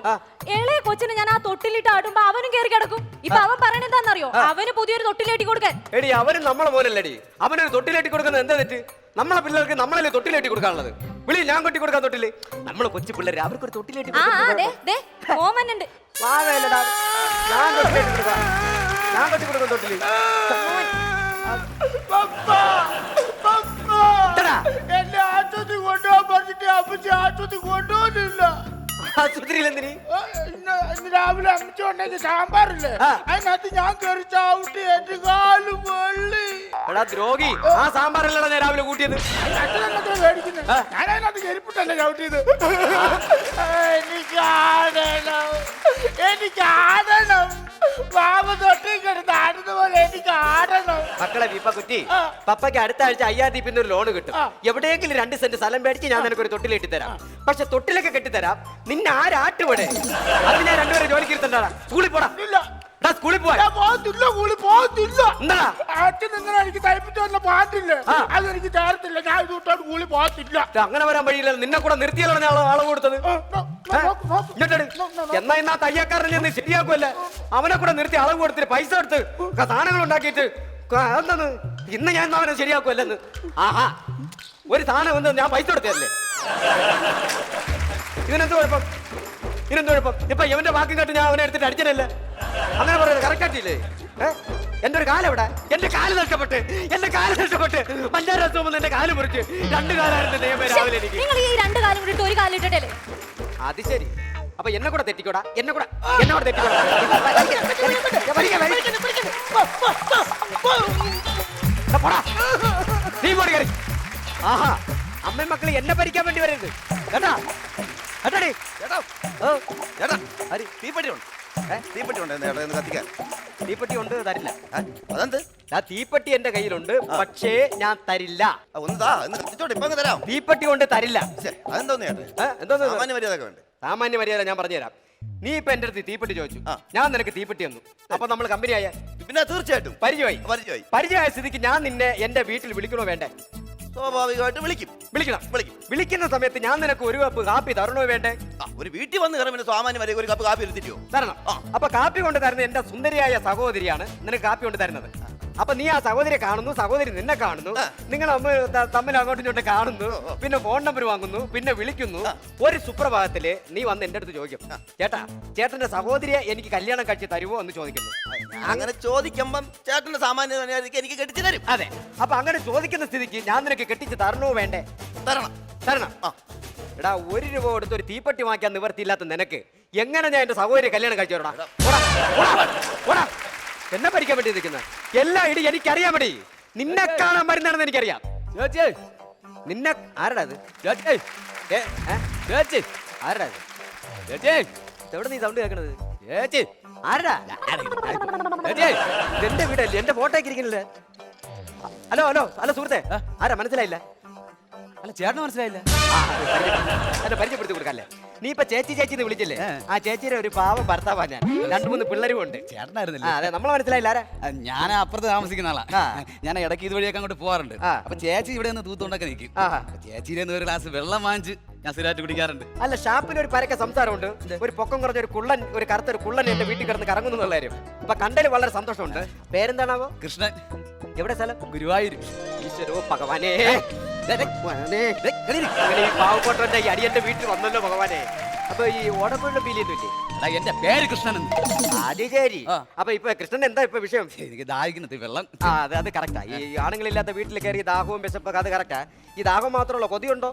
ഇളയ കൊച്ചിന് ഞാൻ ആ തൊട്ടിലിട്ട് ആടുമ്പോ അവനും കയറി കിടക്കും. ഇപ്പൊ അവൻ പറയണ എന്താന്നറിയോ? അവന് പുതിയൊരു തൊട്ടിലേട്ടി കൊടുക്കാൻ. എടി, അവനും നമ്മളെ മോനല്ലടി. അവനൊരു തൊട്ടിലേട്ടി കൊടുക്കുന്നത് എന്താ തെറ്റ്? നമ്മളെ പിള്ളേർക്ക് നമ്മളല്ലേ തൊട്ടിലേട്ടി കൊടുക്കാനുള്ളത്. വിളി, ഞാൻ കൊട്ടി കൊടുക്കാൻ തൊട്ടില്. നമ്മളെ കൊച്ചു പിള്ളേര് അവർക്കൊരു തൊട്ടിലേട്ടി ഓമനുണ്ട്. ഞാൻ കൊട്ടി കൊടുക്കാൻ തൊട്ടില്. എന്നെ ആശുപത്രി കൊണ്ടുപോകാൻ പറഞ്ഞിട്ട് അപ്പച്ചി ആശുപത്രി കൊണ്ടുപോകുന്നില്ല. ആശുപത്രിയിൽ എന്തിന്? ഇന്ന് രാവിലെ അമ്മച്ചി ഉണ്ടാക്കിയ സാമ്പാറില്ലേ, അതിനകത്ത് ഞാൻ കയറി ചവിട്ടി എന്റെ കാലും വെള്ളി. എടാ ദ്രോഹി, ആ സാമ്പാറല്ലടാ ഞാൻ രാവിലെ കൂട്ടിയത്. മേടിക്കുന്നത് ഞാൻ അതിനകത്ത് കയറിപ്പിട്ടല്ലേ ചവിട്ടിയത്. എനിക്ക് ആടണം. ബാബ തൊട്ടി കിടന്ന് ആടുന്ന പോലെ എനിക്ക് ആടണം. മക്കളെ വിപ്പ കുറ്റി, പപ്പയ്ക്ക് അടുത്ത ആഴ്ച 5000 രൂപ ഒരു ലോൺ കിട്ടും. എവിടെയെങ്കിലും 2 സെന്റ് സ്ഥലം മേടിച്ച് ഞാൻ നിനക്കൊരു തൊട്ടിലെട്ടി തരാം. പക്ഷെ തൊട്ടിലൊക്കെ കെട്ടിത്തരാം, നിന്നെ ആരാട്ടുവിടെ? അത് ഞാൻ 2 പേരെ ജോലിക്ക് ഇരുത്തണ്ടാ. സ്കൂളിൽ പോടാ. സ്കൂളിൽ പോവാ. അച്ഛൻ നിങ്ങളെ എനിക്ക് തയ്പ്പിച്ചു തന്ന പാട്ടില്ലേ, അതെനിക്ക് ചേർത്തില്ല. ഞാൻ ഇതോട്ട് കൂളി പോകത്തില്ല. അങ്ങനെ വരാൻ വഴിയില്ല. നിന്നെ കൂടെ നിർത്തിയാലോ ഞാൻ അളവ് കൊടുത്തത്. എന്നാ തയ്യക്കാരനെ നീ ശരിയാക്കുമല്ലേ? അവനെ കൂടെ നിർത്തി അളവ് കൊടുത്തിട്ട് പൈസ എടുത്ത് സാധനങ്ങൾ ഉണ്ടാക്കിയിട്ട് എന്താന്ന് ഇന്ന് ഞാൻ അവനെ ശരിയാക്കുമല്ലെന്ന്. ആഹാ, ഒരു സാധനം വന്ന് ഞാൻ പൈസ കൊടുത്തല്ലേ? ഇതിനെന്ത് കുഴപ്പം? ഇപ്പൊ ഇവന്റെ വാക്കും കേട്ട് ഞാൻ അവനെ എടുത്തിട്ട് അടിച്ചനല്ലേ? അങ്ങനെ പറയുന്നത് കറക്റ്റ് ആയിട്ടില്ലേ? എന്റെ ഒരു കാലം എവിടെ? എന്റെ കാല് നഷ്ടപ്പെട്ട് പഞ്ചായത്ത് എന്റെ കാല് മുറിച്ച് 2 കാലായിരുന്നു നിയമം രാവിലെ എനിക്ക്. നിങ്ങൾ ഈ 2 കാലും കൂടി ഒരു കാലിട്ടല്ലേ? അത് ശരി. അപ്പൊ എന്നെ കൂടെ തെറ്റിക്കോടാ, എന്നെ കൂടെ തെറ്റിക്കോടാ. നീ പോടി കയറി. ആഹാ, അമ്മയും മക്കളെ എന്നെ ഭരിക്കാൻ വേണ്ടി വരരുത് കേട്ടാ. തീപ്പെട്ടി ഉണ്ട്, തരില്ല. അതെന്ത്? തീപ്പെട്ടി എന്റെ കയ്യിലുണ്ട്, പക്ഷേ ഞാൻ തരില്ല. തരാം. തീപ്പെട്ടി കൊണ്ട് തരില്ല. അതെന്തോന്ന്? സാമാന്യ മര്യാദ ഞാൻ പറഞ്ഞുതരാം. നീ ഇപ്പൊ എന്റെ അടുത്ത് തീപ്പെട്ടി ചോദിച്ചു, ഞാൻ നിനക്ക് തീപ്പെട്ടി തന്നു. അപ്പൊ നമ്മൾ കമ്പനി ആയ പിന്നെ തീർച്ചയായിട്ടും പരിചയമായ സ്ഥിതിക്ക് ഞാൻ നിന്നെ എന്റെ വീട്ടിൽ വിളിക്കണോ വേണ്ടേ? സ്വാഭാവികമായിട്ട് വിളിക്കുന്ന സമയത്ത് ഞാൻ നിനക്ക് ഒരു കപ്പ് കാപ്പി തരണോ വേണ്ടേ? ഒരു വീട്ടിൽ വന്ന് കയറുമ്പോൾ സാമാന്യം വരെ ഒരു കപ്പ് കാപ്പി എടുത്തിട്ടോ തരണം. അപ്പൊ കാപ്പി കൊണ്ട് തരുന്നത് എന്റെ സുന്ദരിയായ സഹോദരിയാണ് നിനക്ക് കാപ്പി കൊണ്ട് തരുന്നത്. അപ്പൊ നീ ആ സഹോദരിയെ കാണുന്നു, സഹോദരി നിന്നെ കാണുന്നു, നിങ്ങൾ തമ്മിൽ അങ്ങോട്ടും ഇങ്ങോട്ടും കാണുന്നു, പിന്നെ ഫോൺ നമ്പർ വാങ്ങുന്നു, പിന്നെ വിളിക്കുന്നു. ഒരു സുപ്രഭാതത്തില് നീ വന്ന് എന്റെ അടുത്ത് ചോദിക്കും, ചേട്ടന്റെ സഹോദരിയെ എനിക്ക് കല്യാണം കഴിച്ച് തരുമോ എന്ന് ചോദിക്കുന്നു. അങ്ങനെ ചോദിക്കുമ്പം ചേട്ടന്റെ സാമാന്യ എനിക്ക് കെട്ടിച്ചു തരും. അതെ. അപ്പൊ അങ്ങനെ ചോദിക്കുന്ന സ്ഥിതിക്ക് ഞാൻ നിനക്ക് കെട്ടിച്ച് തരണോ വേണ്ടേ? തരണം. തരണം. എടാ 1 രൂപ കൊടുത്ത് ഒരു തീപ്പെട്ടി വാങ്ങിക്കാൻ നിവർത്തിയില്ലാത്ത നിനക്ക് എങ്ങനെ ഞാൻ എന്റെ സഹോദരി കല്യാണം കഴിച്ചോടാ? എന്നെ ഭരിക്കാൻ വേണ്ടി നിൽക്കുന്ന എല്ലാ ഇടി എനിക്കറിയാൻ വേണ്ടി. നിന്നെ കാണാൻ വരുന്നതാണെന്ന് എനിക്കറിയാം. നിന്നെ ആരടാ ഇത്? ആരടാ ഇത്? എവിടെ നീ സൗണ്ട് കേൾക്കണത്? ആരടാ? എന്റെ വീടല്ലേ, എന്റെ ഫോട്ടോ ഒക്കെ ഇരിക്കുന്നില്ലേ? ഹലോ ഹലോ ഹലോ സുഹൃത്തെ, ആരാ മനസ്സിലായില്ല? അല്ല ചേട്ടന് മനസ്സിലായില്ല. എന്നെ പരിചയപ്പെടുത്തി കൊടുക്കല്ലേ. നീ ഇപ്പൊ ചേച്ചി ചേച്ചി വിളിച്ചില്ലേ? ആ ചേച്ചിയുടെ ഒരു പാവം ഭർത്താവാ ഞാൻ. 2-3 പിള്ളേരും ഉണ്ട്. ചേട്ടനായിരുന്നില്ല. അതെ, നമ്മളെ മനസ്സിലായില്ല. ആരാ? ഞാൻ അപ്പുറത്ത് താമസിക്കുന്ന ആളാ. ഞാൻ ഇടയ്ക്ക് ഇതുവഴിയൊക്കെ അങ്ങോട്ട് പോകാറുണ്ട്. അപ്പൊ ചേച്ചി ഇവിടെ നിന്ന് തൂത്തുകൊണ്ടൊക്കെ നിൽക്കും. ചേച്ചിയുടെ ഒരു ഗ്ലാസ് വെള്ളം വാങ്ങിച്ച് ഞാൻ സ്ഥിരമായിട്ട് കുടിക്കാറുണ്ട്. അല്ല, ഷാപ്പിൽ ഒരു പരക്കെ സംസാരമുണ്ട്. ഒരു പൊക്കം കുറഞ്ഞ ഒരു കുള്ളൻ, ഒരു കറുത്തൊരു കുള്ളൻ എന്റെ വീട്ടിൽ കിടന്ന് കറങ്ങുന്നു എന്നുള്ള കാര്യം. അപ്പൊ കണ്ടതിൽ വളരെ സന്തോഷമുണ്ട്. പേരെന്താണാവോ? കൃഷ്ണൻ. എവിടെ സ്ഥലം? ഗുരുവായൂർ. ഈശ്വരോ ഭഗവാനേ, അങ്ങനെ ഈ പാവപ്പെട്ടവന്റെ ഈ അടിയന്റെ വീട്ടിൽ വന്നല്ലോ ഭഗവാനെ. അപ്പൊ ഈ ഓടപ്പുഴ ബില്ലില്ലേ? എന്റെ പേര് കൃഷ്ണൻ. അത് ശരി. അപ്പൊ ഇപ്പൊ കൃഷ്ണൻ എന്താ ഇപ്പൊ വിഷയം? എനിക്ക് ദാഹിക്കുന്നത് വെള്ളം. അത് കറക്റ്റാ. ഈ ആണുങ്ങളില്ലാത്ത വീട്ടിൽ കയറി ദാഹവും വിശപ്പൊക്കെ അത് കറക്റ്റാ. ഈ ദാഹം മാത്രമുള്ള കൊതിയുണ്ടോ?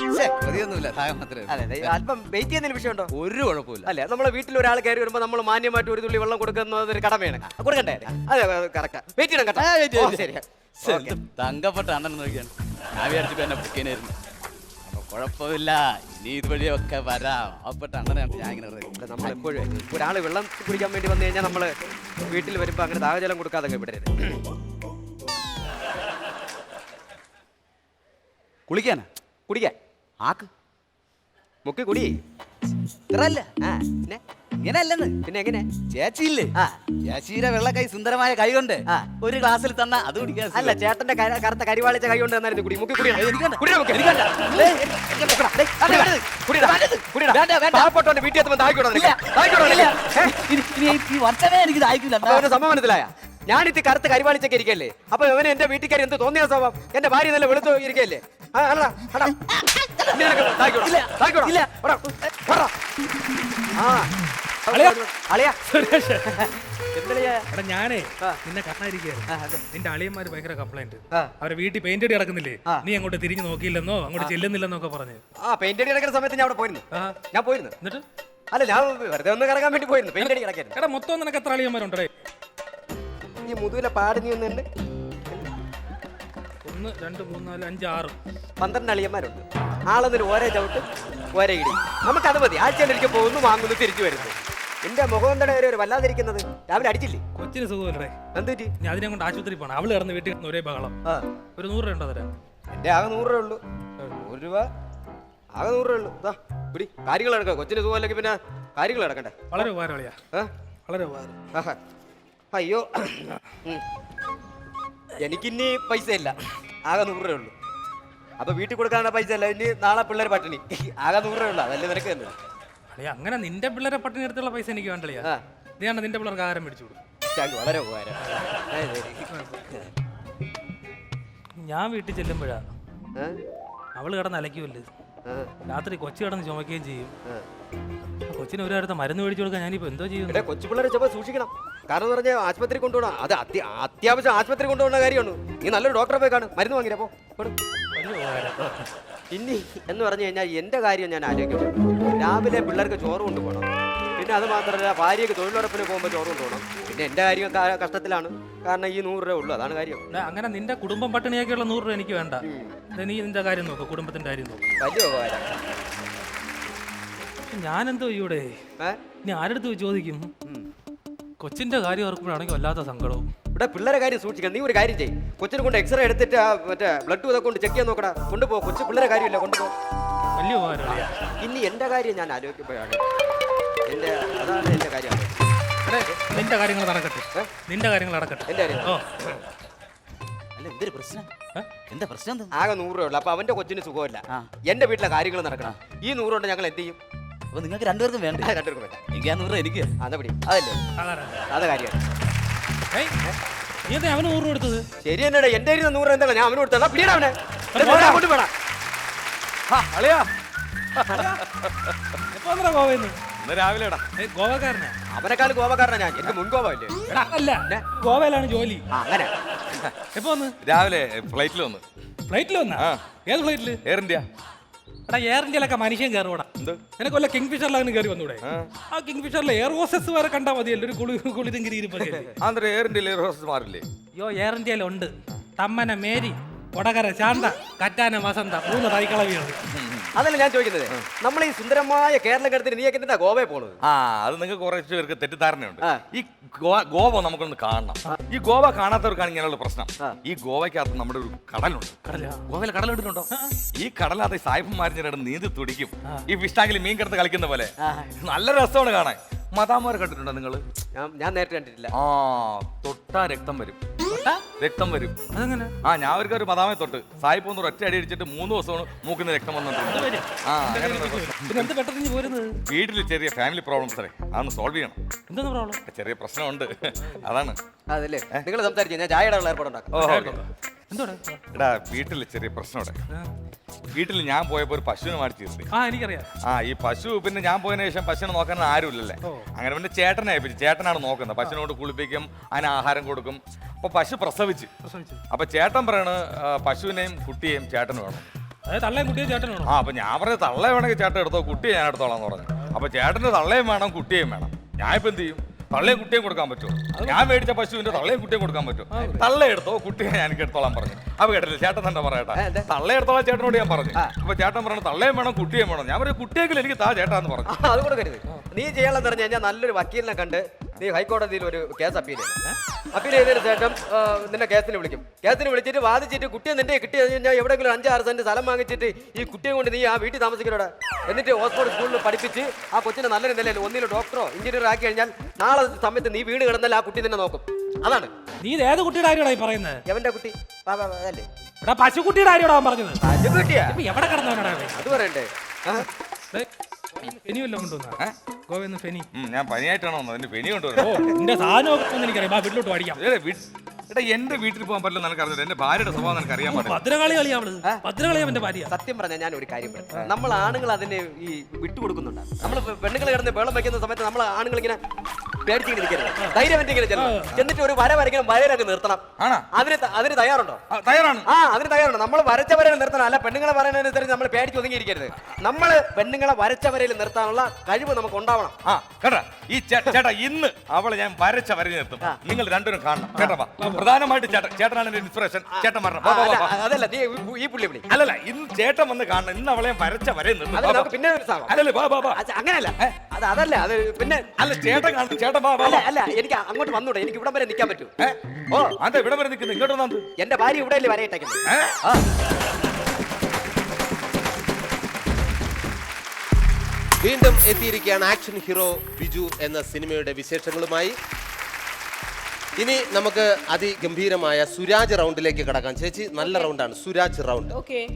കൊതിയൊന്നുമില്ല, ദാഹം മാത്രമേ. അതെ, അല്പം വെയിറ്റ് ചെയ്യുന്നതിന് വിഷയമുണ്ടോ? ഒരു കുഴപ്പമില്ല. അല്ലെ, നമ്മളെ വീട്ടിൽ ഒരാൾ കയറി വരുമ്പോ നമ്മൾ മാന്യമായിട്ട് ഒരു തുള്ളി വെള്ളം കൊടുക്കുന്നത് ഒരു കടമയാണ്. കൊടുക്കണ്ടേ? അതെ, കറക്റ്റാ. വെയിറ്റ് ചെയ്യണം കേട്ടോ. ശരി. തങ്കപ്പെട്ട അണ്ണൻ നോക്കിയാണ്. ഞാൻ വിചാരിച്ചിട്ട് എന്നെ ബുക്കിനായിരുന്നു. അപ്പൊ കുഴപ്പമില്ല, ഇനി ഇതുവഴിയൊക്കെ വരാം. അപ്പപ്പെട്ട അണ്ണനാണ് ഞാൻ ഇങ്ങനെ നമ്മളെപ്പോഴും ഒരാൾ വെള്ളം കുടിക്കാൻ വേണ്ടി വന്നു കഴിഞ്ഞാൽ നമ്മള് വീട്ടിൽ വരുമ്പോ അങ്ങനെ ദാഹജലം കൊടുക്കാതെ വിടരുത്. കുളിക്കാനാ? കുടിക്കാൻ ആക്ക് മുക്കി കുടി. ഇത്രല്ല. പിന്നെ ഇങ്ങനെ അല്ലെന്ന്. പിന്നെ എങ്ങനെ? ചേച്ചിയില്ലേ, ചേച്ചിയുടെ വെള്ളക്കൈ സുന്ദരമായ കൈ കൊണ്ട് ഒരു ഗ്ലാസ്സിൽ തന്ന അത് കുടിക്കാൻ. അല്ല, ചേട്ടന്റെ കറുത്ത കരിവാളിച്ച കൈ കൊണ്ട് തന്നായിരുന്നു കുടി. മുക്കി കുടി. പാവപ്പെട്ടവന്റെ വീട്ടിൽ എത്തുമ്പോൾ വർഷമേ എനിക്ക് ദാഹിക്കില്ല. സംഭവം മനസ്സിലായ? ഞാനിത് കറുത്ത കരിവാളിച്ചൊക്കെ ഇരിക്കല്ലേ, അപ്പൊ ഇവന് എന്റെ വീട്ടുകാർ എന്ത് തോന്നിയ സ്വഭാവം? എന്റെ ഭാര്യ നല്ല വെളുത്തു ഇരിക്കല്ലേ? ഞാനേ നിന്നെ കാണാതിരിക്കുകയായിരുന്നു. നിന്റെ അളിയന്മാര് ഭയങ്കര കംപ്ലൈന്റ്. അവരെ വീട്ടിൽ പെയിന്റ് അടി നടക്കുന്നില്ലേ, നീ അങ്ങോട്ട് തിരിഞ്ഞു നോക്കിയില്ലെന്നോ അങ്ങോട്ട് ചെല്ലുന്നില്ലെന്നൊക്കെ പറഞ്ഞു. പെയിന്റ് അടി നടക്കുന്ന സമയത്ത് ഞാൻ അവിടെ പോയിരുന്നു. എന്നിട്ട് അല്ല, ഞാൻ വെറുതെ ഒന്ന് കറങ്ങാൻ വേണ്ടി പോയിരുന്നു. പെയിന്റ് അടി കിടക്കായിരുന്നു. എടാ, മൊത്തം നിനക്ക് എത്ര അളിയന്മാരുണ്ടേ? ഈ മുതുകിലെ പാടിഞ്ഞു വന്നുണ്ട് 1 2 3 4 5 6 12 അളിയന്മാരുണ്ട്. ആളൊന്നിന് ഓരോ ചവിട്ട് ഓരോ ഇടി. നമുക്കത് മതി. ആഴ്ചയിലൊരിക്കൽ പോകുന്നു, വാങ്ങുന്നു, തിരിച്ചു വരുന്നു. എന്റെ മുഖം എന്താണ് ഒരു വല്ലാതിരിക്കുന്നത്? രാവിലെ അടിച്ചില്ലേ? കൊച്ചിന് സുഖമല്ലേ? എന്തുപറ്റി? ഞാൻ അതിനെ കൊണ്ട് ആശുപത്രി പോകണം. അവള് കിടന്ന് വീട്ടിൽ ഒരേ ബഹളം. ഒരു 100 രൂപ ഉണ്ടോ തരാം? എന്റെ ആകെ 100 രൂപ ഉള്ളൂ. 100 രൂപ ആകെ 100 രൂപ ഉള്ളൂ. പിടി, കാര്യങ്ങൾ നടക്കാം. കൊച്ചിന് സുഖമല്ലെങ്കിൽ പിന്നെ കാര്യങ്ങൾ നടക്കണ്ടേ? വളരെ ഉപകാരം അളിയാ, വളരെ ഉപകാരം. അയ്യോ, എനിക്കിനി പൈസ ഇല്ല. ആകെ 100 രൂപ ഉള്ളൂ. അപ്പൊ വീട്ടിൽ കൊടുക്കാനുള്ള പൈസ ഇല്ല. ഇനി നാളെ പിള്ളേർ പട്ടിണി. ആകെ 100 രൂപ ഉള്ളൂ. അതല്ലേ നിനക്ക് തന്നെ? അളിയാ, അങ്ങനെ നിന്റെ പിള്ളേരെ പട്ടിണി എടുത്തുള്ള പൈസ എനിക്ക് വേണ്ടളിയാ. നീയാണ് നിന്റെ പിള്ളേർക്ക് ആഹാരം മേടിച്ചു കൊടുക്കും. വളരെ ഉപകാരം. ഞാൻ വീട്ടിൽ ചെല്ലുമ്പോഴാ അവള് കിടന്ന് അലയ്ക്കുമല്ലേ. രാത്രി കൊച്ചു കിടന്ന് ചുമക്കുകയും ചെയ്യും. കൊച്ചിന് ഒരു കാര്യത്തെ മരുന്ന് മേടിച്ചു കൊടുക്കാൻ ഞാനിപ്പോ എന്തോ ചെയ്യും? കൊച്ചു പിള്ളേരെ ചിലപ്പോൾ സൂക്ഷിക്കണം. കാരണം എന്ന് പറഞ്ഞാൽ ആശുപത്രി കൊണ്ടുപോകണം. അത് അത്യാവശ്യം ആശുപത്രി കൊണ്ടുപോകുന്ന കാര്യമാണ്. നീ നല്ലൊരു ഡോക്ടറെ പോയി കാണും, മരുന്ന് വാങ്ങിരാ. ഇനി എന്ന് പറഞ്ഞു കഴിഞ്ഞാൽ എന്റെ കാര്യം ഞാൻ ആലോചിക്കും. രാവിലെ പിള്ളേർക്ക് ചോറ് കൊണ്ടുപോകണം. പിന്നെ അത് മാത്രമല്ല, ഭാര്യയ്ക്ക് തൊഴിലുറപ്പിന് പോകുമ്പോൾ ചോറ് കൊണ്ടുപോകണം. പിന്നെ എന്റെ കാര്യം കഷ്ടത്തിലാണ്. കാരണം ഈ 100 രൂപ ഉള്ളൂ, അതാണ് കാര്യം. അങ്ങനെ നിന്റെ കുടുംബം പട്ടിണിയാക്കിയുള്ള 100 രൂപ എനിക്ക് വേണ്ട. നീ നിന്റെ കാര്യം നോക്കും, കുടുംബത്തിന്റെ കാര്യം നോക്കും. വലിയ ഉപകാരം. ഞാനെന്തോ ഇവിടെ ഇനി ആരെടുത്ത് ചോദിക്കും? കൊച്ചിന്റെ കാര്യം ഓർക്കുമ്പോഴാണെങ്കിൽ വല്ലാത്ത സങ്കടവും. ഇവിടെ പിള്ളേരെ കാര്യം സൂക്ഷിക്കണം. നീ ഒരു കാര്യം ചെയ്യും, കൊച്ചിനെ കൊണ്ട് എക്സ്റേ എടുത്തിട്ട് മറ്റേ ബ്ലഡ് ഇതൊക്കെ കൊണ്ട് ചെക്ക് ചെയ്യാൻ നോക്കടാ. കൊണ്ടുപോ. കൊച്ചു പിള്ളേരെ കാര്യമില്ല, കൊണ്ടുപോ. വലിയ ഉപകാരം. ഇനി എന്റെ കാര്യം ഞാൻ ആലോചിക്കുമ്പോഴാണ് അതാണ് എന്റെ കാര്യം. നിന്റെ കാര്യങ്ങൾ നടക്കട്ടെ, നിന്റെ കാര്യങ്ങൾ നടക്കട്ടെ. എന്റെ കാര്യം അല്ല, എന്തൊരു പ്രശ്നം? എന്താ പ്രശ്നം? ആകെ 100 രൂപ ഉള്ളു. അപ്പൊ അവന്റെ കൊച്ചിന് സുഖമില്ല. എന്റെ വീട്ടിലെ കാര്യങ്ങൾ നടക്കണം. ഈ 100 കൊണ്ട് ഞങ്ങൾ എന്ത് ചെയ്യും? അപ്പൊ നിങ്ങൾക്ക് രണ്ടുപേർക്കും വേണ്ട? രണ്ടുപേർക്കും വേണ്ട. എനിക്ക് ആ 100 രൂപ എനിക്ക്. അതല്ലേ അത് കാര്യമാണ്. അവന് 100 രൂപ എടുത്തത് ശരി തന്നെയാണ്. എന്റെ 100 രൂപ എന്താ ഞാൻ അവന് കൊടുത്താ? പിന്നീട് അവനെ കൊണ്ട് വേണം. രാവിലെ ഗോവക്കാരനാ. അവനെക്കാളും ഗോവക്കാരനാ ഞാൻ. എനിക്ക് മുൻ ഗോവല്ലേ? അല്ല, ഗോവയിലാണ് ജോലി. അങ്ങനെ എപ്പോ വന്ന്? രാവിലെ ഫ്ലൈറ്റിൽ വന്നു. ഫ്ലൈറ്റിൽ വന്നാ? ഏത് ഫ്ലൈറ്റില്? Air India. എയർ ഇന്ത്യയിലൊക്കെ മനുഷ്യൻ കയറൂടാ നിനക്ക് വല്ല കിങ് ഫിഷറിലാണ് കയറി വന്നൂടെ ആ കിങ് ഫിഷറിൽ എയർ ഹോസ്റ്റസ് വരെ കണ്ടാൽ മതിയല്ലോ ഒരു കുളിതും എയർ ഇന്ത്യയിൽ എയർ ഹോസ്റ്റസ് മാറില്ലേ? അയ്യോ എയർ ഇന്ത്യയിലുണ്ട്. തമ്മന മേരി, കൊടകര ശാന്ത, കറ്റാന വസന്ത, 3 തൈക്കളവിയാണ്. അതല്ല ഞാൻ ചോദിക്കുന്നത്, നമ്മൾ ഈ സുന്ദരമായ കേരളം കടത്തിന് നീയൊക്കെ എന്തിനാ ഗോവയിൽ പോണത്? അത് നിങ്ങൾക്ക് കുറച്ച് പേർക്ക് തെറ്റിദ്ധാരണയുണ്ട്. ഈ ഗോവ നമുക്കൊന്ന് കാണണം. ഈ ഗോവ കാണാത്തവർക്കാണ് ഇങ്ങനെയുള്ള പ്രശ്നം. ഈ ഗോവയ്ക്കകത്ത് നമ്മുടെ ഒരു കടലുണ്ട്. ഗോവയിൽ കടൽ കണ്ടിട്ടുണ്ടോ? ഈ കടലകത്ത് സായിപ്പന്മാരിഞ്ഞിട്ട് നീന്തി തുടിക്കും. ഈ ഫിഷ് ടാങ്കിൽ മീൻ കിടന്ന് കളിക്കുന്ന പോലെ നല്ല രസമാണ് കാണാൻ. മദാമാരെ കണ്ടിട്ടുണ്ടോ നിങ്ങൾ? ഞാൻ നേരിട്ട് കണ്ടിട്ടില്ല. തൊട്ടാ രക്തം വരും. രക്തം വരും. അതെങ്ങനെ? ഞാൻ ഒരു മദാമയെ തൊട്ട് സായിപ്പ് ഒന്ന് ഒറ്റ അടി അടിച്ചിട്ട് 3 ദിവസമാണ് മൂക്കുന്ന രക്തം വന്നിട്ടുണ്ട്. വീട്ടിൽ ചെറിയ ഫാമിലി പ്രോബ്ലംസ് അതൊന്ന് സോൾവ് ചെയ്യണം. എന്താണ് പ്രോബ്ലം? ചെറിയ പ്രശ്നമുണ്ട്, അതാണ്. അതല്ലേ നിങ്ങൾ സംസാരിച്ചു, ഞാൻ ചായയുടെ ഏർപ്പാടുണ്ടാക്കാം. എടാ വീട്ടിൽ ചെറിയ പ്രശ്നമുണ്ട്. വീട്ടിൽ ഞാൻ പോയപ്പോ ഒരു പശുവിനെ മേടിച്ചിരുന്നു. എനിക്കറിയാം. ഈ പശു പിന്നെ ഞാൻ പോയതിനു ശേഷം പശുവിനെ നോക്കാൻ ആരുമില്ലല്ലേ. അങ്ങനെ പിന്നെ ചേട്ടനെ ഏൽപ്പിച്ചു. ചേട്ടനാണ് നോക്കുന്നത്. പശുവിനോട് കുളിപ്പിക്കും, അതിന് ആഹാരം കൊടുക്കും. അപ്പൊ പശു പ്രസവിച്ചു. അപ്പൊ ചേട്ടൻ പറയണ് പശുവിനെയും കുട്ടിയെയും ചേട്ടന് വേണം. തള്ളയും കുട്ടിയും ചേട്ടനാണോ? അപ്പൊ ഞാൻ പറഞ്ഞ തള്ള വേണമെങ്കിൽ ചേട്ടൻ എടുത്തോ, കുട്ടിയെ ഞാൻ എടുത്തോളാം എന്ന് പറഞ്ഞു. അപ്പൊ ചേട്ടന് തള്ളയും വേണം കുട്ടിയും വേണം. ഞാൻ ഇപ്പൊ എന്ത് ചെയ്യും? തള്ളയും കുട്ടിയും കൊടുക്കാൻ പറ്റുമോ? ഞാൻ മേടിച്ച പശുവിന്റെ തള്ളയും കുട്ടിയും കൊടുക്കാൻ പറ്റുമോ? തള്ള എടുത്തോ, കുട്ടിയെ ഞാൻ എനിക്ക് എടുത്തോളാൻ പറഞ്ഞു. അപ്പൊ കേട്ടില്ല, ചേട്ടൻ തന്നെ പറയട്ടെ. തള്ള എടുത്തോളാം ചേട്ടനോട് ഞാൻ പറഞ്ഞു. അപ്പൊ ചേട്ടൻ പറഞ്ഞു തള്ളയും വേണം കുട്ടിയും വേണം. ഞാൻ പറഞ്ഞു കുട്ടിയെങ്കിലും എനിക്ക് താ ചേട്ടാന്ന് പറഞ്ഞു. അത് കൊടുക്കരുത്. നീ ചെയ്യാനെന്ന് പറഞ്ഞു കഴിഞ്ഞാൽ നല്ലൊരു വക്കീലിനെ കണ്ട് നീ ഹൈക്കോടതിയിൽ ഒരു കേസ് അപ്പീൽ ചെയ്യണം. അപ്പീൽ ചെയ്തതിന് ശേഷം നിന്നെ കേസിന് വിളിക്കും. കേസിന് വിളിച്ചിട്ട് വാദിച്ചിട്ട് കുട്ടിയെ നിന്റെ കിട്ടി കഴിഞ്ഞാൽ എവിടെയെങ്കിലും 5-6 സെന്റ് സ്ഥലം വാങ്ങിച്ചിട്ട് ഈ കുട്ടിയെ കൊണ്ട് നീ ആ വീട്ടിൽ താമസിക്കുന്നവിടെ എന്നിട്ട് ഓക്സ്ഫോർഡ് സ്കൂളിൽ പഠിപ്പിച്ച് ആ കൊച്ചിനെ നല്ലൊരു നിലയിൽ ഒന്നിലും ഡോക്ടറോ എഞ്ചിനീയറോ ആക്കി കഴിഞ്ഞാൽ നാളെ സമയത്ത് നീ വീട് കിടന്നാൽ ആ കുട്ടി നിന്നെ നോക്കും. അതാണ്. നീ ഏത് കുട്ടിയുടെ കാര്യമാണ് പറയുന്നത്? എവന്റെ കുട്ടി അല്ലേ? പശുക്കുട്ടിയുടെ കാര്യമാണ് പറഞ്ഞത്. പശുക്കുട്ടിയാ? എവിടെ കിടന്നവനാ അത് പറയണ്ടേ? ഫെനിയല്ലോ കൊണ്ടുവന്ന ഗോവന്ന് ഫെനി. ഞാൻ പനിയായിട്ടാണോ അതിന്റെ ഫെനി കൊണ്ടുവരുന്നത്? എന്റെ സാധനമൊക്കെ എനിക്കറിയാം. വീട്ടിലോട്ട് പഠിക്കാം. എന്റെ വീട്ടിൽ പോകാൻ പറ്റില്ല നിനക്ക് അറിയില്ല. എന്റെ ഭാര്യയുടെ സ്വഭാവം നിനക്ക് അറിയാൻ പറ്റില്ല. ഭദ്രകാളി കളിയാവള്. ഭദ്രകാളിയാ എന്റെ ഭാര്യ. സത്യം പറഞ്ഞാൽ ഞാൻ ഒരു കാര്യം പറയാം. നമ്മൾ ആണുങ്ങൾ അതിനെ ഈ വിട്ടുകൊടുക്കുന്നുണ്ട്. നമ്മൾ പെണ്ണുങ്ങൾ കിടന്ന് വെള്ളം വെക്കുന്ന സമയത്ത് നമ്മൾ ആണുങ്ങൾ ഇങ്ങനെ പേടിച്ചിങ്ങനെ നിൽക്കരുത്. ധൈര്യം ഇങ്ങനെ എന്നിട്ട് ഒരു വര വരയ്ക്കണം, വരയൊക്കെ നിർത്തണം. അതിന് തയ്യാറുണ്ടോ? തയ്യാറാണ്. അതിന് തയ്യാറുണ്ടോ? നമ്മൾ വരച്ച വരയിൽ നിർത്തണം. അല്ല പെണ്ണുങ്ങളെ പറയുന്നതിനനുസരിച്ച് നമ്മൾ പേടിച്ച് ഒതുങ്ങിയിരിക്കരുത്. നമ്മൾ പെണ്ണുങ്ങളെ വരച്ച വരയിൽ നിർത്താനുള്ള കഴിവ് നമുക്ക് ഉണ്ടാവണം. കേട്ടാ ഈ ചേട്ടാ ഇന്ന് അവളെ ഞാൻ വരച്ച വരയിൽ നിർത്തും. നിങ്ങൾ രണ്ടുപേരും കാണണം കേട്ടോ. പ്രധാനമായിട്ട് ചേട്ടനാണ് എന്റെ ഇൻസ്പിറേഷൻ. ചേട്ടൻ പറഞ്ഞു അതല്ല നീ ഈ പുള്ളി വിളി. അല്ലല്ല ഇന്ന് ചേട്ടൻ വന്ന് കാണണം. ഇന്ന് അവളെ ഞാൻ വരച്ച വരയിൽ നിർത്തും. പിന്നെ അല്ലല്ലേ അങ്ങനല്ല. അതല്ല അത് പിന്നെ അല്ല ചേട്ടൻ കാണും. ചേട്ടൻ അല്ല എനിക്ക് അങ്ങോട്ട് വന്നൂടെ? എനിക്ക് ഇവിടം വരെ നിൽക്കാൻ പറ്റൂ. അതെ ഇവിടെ വരെ നിൽക്കുന്നു. ഇങ്ങോട്ട് വന്നു. എന്റെ ഭാര്യ ഇവിടെ അല്ലേ വരയിട്ടേക്കുന്നത്? വീണ്ടും എത്തിയിരിക്കുകയാണ് ആക്ഷൻ ഹീറോ ബിജു എന്ന സിനിമയുടെ വിശേഷങ്ങളുമായി. ഇനി നമുക്ക് അതിഗംഭീരമായ സുരാജ് റൗണ്ടിലേക്ക് കടക്കാം. ചേച്ചി നല്ല റൗണ്ടാണ് സുരാജ് റൗണ്ട്.